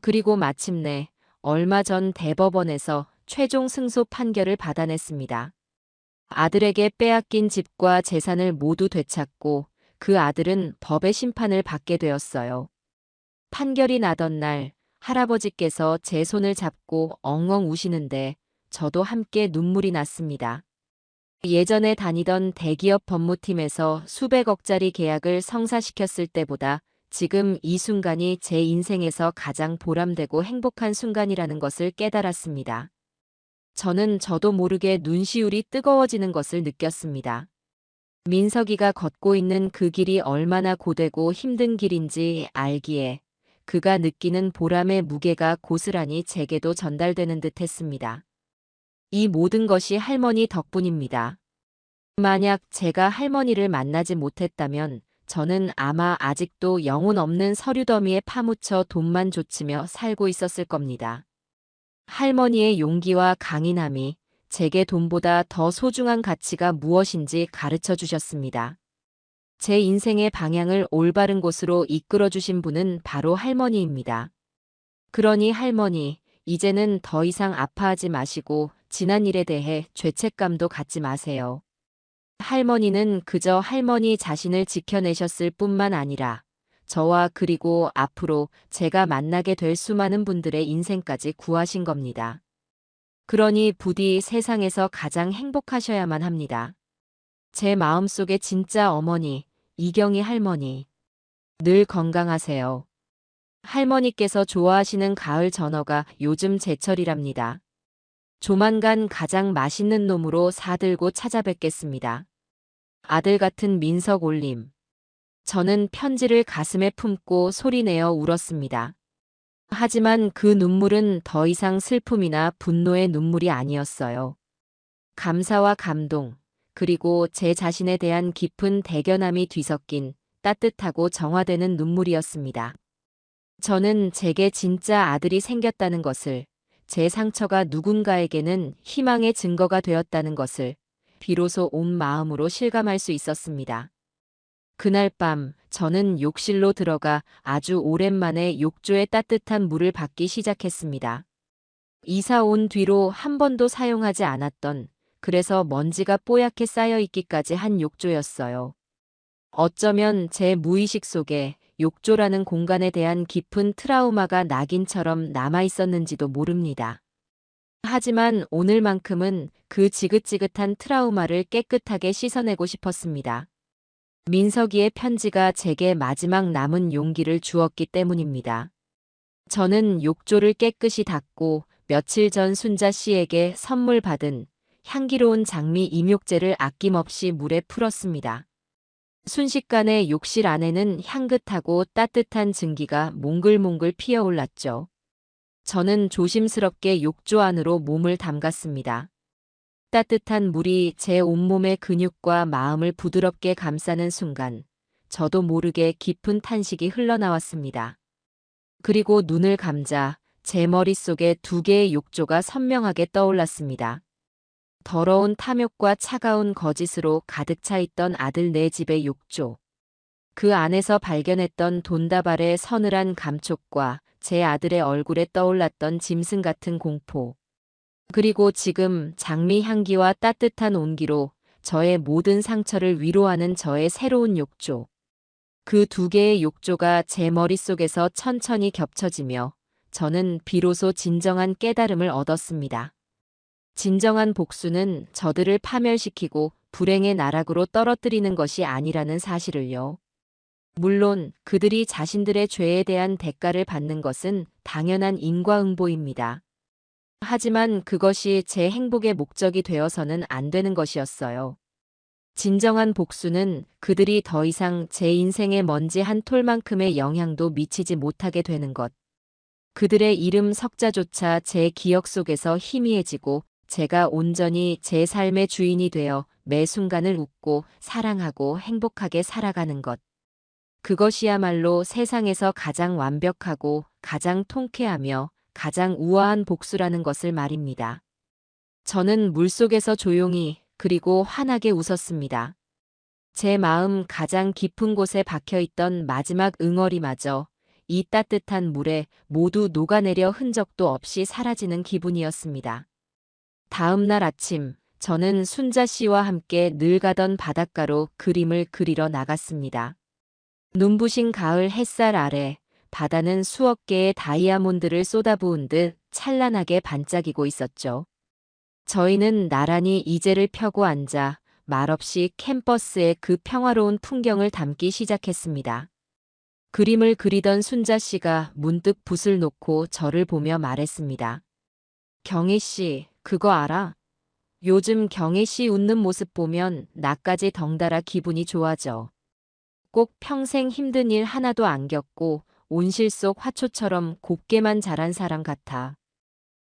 그리고 마침내 얼마 전 대법원에서 최종 승소 판결을 받아냈습니다. 아들에게 빼앗긴 집과 재산을 모두 되찾고 그 아들은 법의 심판을 받게 되었어요. 판결이 나던 날 할아버지께서 제 손을 잡고 엉엉 우시는데 저도 함께 눈물이 났습니다. 예전에 다니던 대기업 법무팀에서 수백억짜리 계약을 성사시켰을 때보다 지금 이 순간이 제 인생에서 가장 보람되고 행복한 순간이라는 것을 깨달았습니다. 저는 저도 모르게 눈시울이 뜨거워지는 것을 느꼈습니다. 민석이가 걷고 있는 그 길이 얼마나 고되고 힘든 길인지 알기에 그가 느끼는 보람의 무게가 고스란히 제게도 전달되는 듯 했습니다. 이 모든 것이 할머니 덕분입니다. 만약 제가 할머니를 만나지 못했다면 저는 아마 아직도 영혼 없는 서류 더미에 파묻혀 돈만 좇으며 살고 있었을 겁니다. 할머니의 용기와 강인함이 제게 돈보다 더 소중한 가치가 무엇인지 가르쳐 주셨습니다. 제 인생의 방향을 올바른 곳으로 이끌어 주신 분은 바로 할머니입니다. 그러니 할머니, 이제는 더 이상 아파하지 마시고 지난 일에 대해 죄책감도 갖지 마세요. 할머니는 그저 할머니 자신을 지켜내셨을 뿐만 아니라 저와 그리고 앞으로 제가 만나게 될 수많은 분들의 인생까지 구하신 겁니다. 그러니 부디 세상에서 가장 행복하셔야만 합니다. 제 마음속에 진짜 어머니, 이경희 할머니. 늘 건강하세요. 할머니께서 좋아하시는 가을 전어가 요즘 제철이랍니다. 조만간 가장 맛있는 놈으로 사들고 찾아뵙겠습니다. 아들 같은 민석 올림. 저는 편지를 가슴에 품고 소리내어 울었습니다. 하지만 그 눈물은 더 이상 슬픔이나 분노의 눈물이 아니었어요. 감사와 감동, 그리고 제 자신에 대한 깊은 대견함이 뒤섞인 따뜻하고 정화되는 눈물이었습니다. 저는 제게 진짜 아들이 생겼다는 것을, 제 상처가 누군가에게는 희망의 증거가 되었다는 것을 비로소 온 마음으로 실감할 수 있었습니다. 그날 밤 저는 욕실로 들어가 아주 오랜만에 욕조의 따뜻한 물을 받기 시작했습니다. 이사 온 뒤로 한 번도 사용하지 않았던, 그래서 먼지가 뽀얗게 쌓여있기까지 한 욕조였어요. 어쩌면 제 무의식 속에 욕조라는 공간에 대한 깊은 트라우마가 낙인처럼 남아있었는지도 모릅니다. 하지만 오늘만큼은 그 지긋지긋한 트라우마를 깨끗하게 씻어내고 싶었습니다. 민석이의 편지가 제게 마지막 남은 용기를 주었기 때문입니다. 저는 욕조를 깨끗이 닦고 며칠 전 순자 씨에게 선물 받은 향기로운 장미 임욕제를 아낌없이 물에 풀었습니다. 순식간에 욕실 안에는 향긋하고 따뜻한 증기가 몽글몽글 피어올랐죠. 저는 조심스럽게 욕조 안으로 몸을 담갔습니다. 따뜻한 물이 제 온몸의 근육과 마음을 부드럽게 감싸는 순간, 저도 모르게 깊은 탄식이 흘러나왔습니다. 그리고 눈을 감자 제 머릿속에 두 개의 욕조가 선명하게 떠올랐습니다. 더러운 탐욕과 차가운 거짓으로 가득 차 있던 아들 네 집의 욕조. 그 안에서 발견했던 돈다발의 서늘한 감촉과 제 아들의 얼굴에 떠올랐던 짐승 같은 공포. 그리고 지금 장미 향기와 따뜻한 온기로 저의 모든 상처를 위로하는 저의 새로운 욕조. 그 두 개의 욕조가 제 머릿속에서 천천히 겹쳐지며 저는 비로소 진정한 깨달음을 얻었습니다. 진정한 복수는 저들을 파멸시키고 불행의 나락으로 떨어뜨리는 것이 아니라는 사실을요. 물론 그들이 자신들의 죄에 대한 대가를 받는 것은 당연한 인과응보입니다. 하지만 그것이 제 행복의 목적이 되어서는 안 되는 것이었어요. 진정한 복수는 그들이 더 이상 제 인생에 먼지 한 톨만큼의 영향도 미치지 못하게 되는 것. 그들의 이름 석자조차 제 기억 속에서 희미해지고 제가 온전히 제 삶의 주인이 되어 매 순간을 웃고 사랑하고 행복하게 살아가는 것. 그것이야말로 세상에서 가장 완벽하고 가장 통쾌하며 가장 우아한 복수라는 것을 말입니다. 저는 물속에서 조용히 그리고 환하게 웃었습니다. 제 마음 가장 깊은 곳에 박혀있던 마지막 응어리마저 이 따뜻한 물에 모두 녹아내려 흔적도 없이 사라지는 기분이었습니다. 다음 날 아침, 저는 순자 씨와 함께 늘 가던 바닷가로 그림을 그리러 나갔습니다. 눈부신 가을 햇살 아래 바다는 수억 개의 다이아몬드를 쏟아부은 듯 찬란하게 반짝이고 있었죠. 저희는 나란히 이제를 펴고 앉아 말없이 캠퍼스의 그 평화로운 풍경을 담기 시작했습니다. 그림을 그리던 순자 씨가 문득 붓을 놓고 저를 보며 말했습니다. 경혜 씨, 그거 알아? 요즘 경혜 씨 웃는 모습 보면 나까지 덩달아 기분이 좋아져. 꼭 평생 힘든 일 하나도 안 겪고 온실 속 화초처럼 곱게만 자란 사람 같아.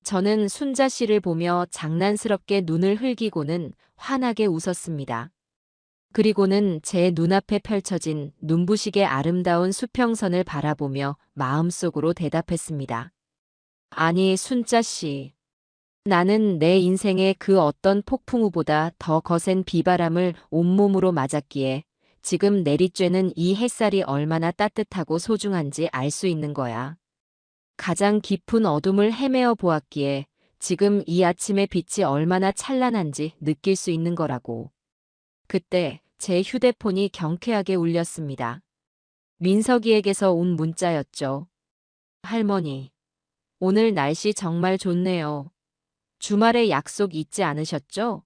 저는 순자 씨를 보며 장난스럽게 눈을 흘기고는 환하게 웃었습니다. 그리고는 제 눈앞에 펼쳐진 눈부시게 아름다운 수평선을 바라보며 마음속으로 대답했습니다. 아니, 순자 씨. 나는 내 인생의 그 어떤 폭풍우보다 더 거센 비바람을 온몸으로 맞았기에 지금 내리쬐는 이 햇살이 얼마나 따뜻하고 소중한지 알 수 있는 거야. 가장 깊은 어둠을 헤매어 보았기에 지금 이 아침의 빛이 얼마나 찬란한지 느낄 수 있는 거라고. 그때 제 휴대폰이 경쾌하게 울렸습니다. 민석이에게서 온 문자였죠. 할머니, 오늘 날씨 정말 좋네요. 주말에 약속 잊지 않으셨죠?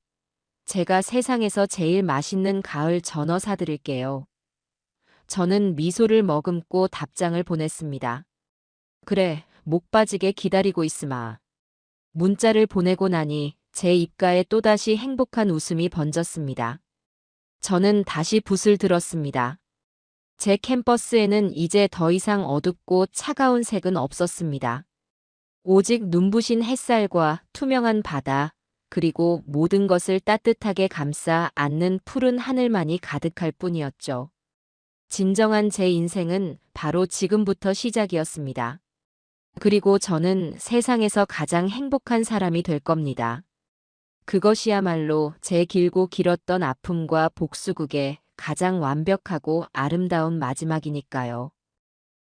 제가 세상에서 제일 맛있는 가을 전어 사드릴게요. 저는 미소를 머금고 답장을 보냈습니다. 그래, 목 빠지게 기다리고 있으마. 문자를 보내고 나니 제 입가에 또다시 행복한 웃음이 번졌습니다. 저는 다시 붓을 들었습니다. 제 캠퍼스에는 이제 더 이상 어둡고 차가운 색은 없었습니다. 오직 눈부신 햇살과 투명한 바다, 그리고 모든 것을 따뜻하게 감싸 안는 푸른 하늘만이 가득할 뿐이었죠. 진정한 제 인생은 바로 지금부터 시작이었습니다. 그리고 저는 세상에서 가장 행복한 사람이 될 겁니다. 그것이야말로 제 길고 길었던 아픔과 복수극의 가장 완벽하고 아름다운 마지막이니까요.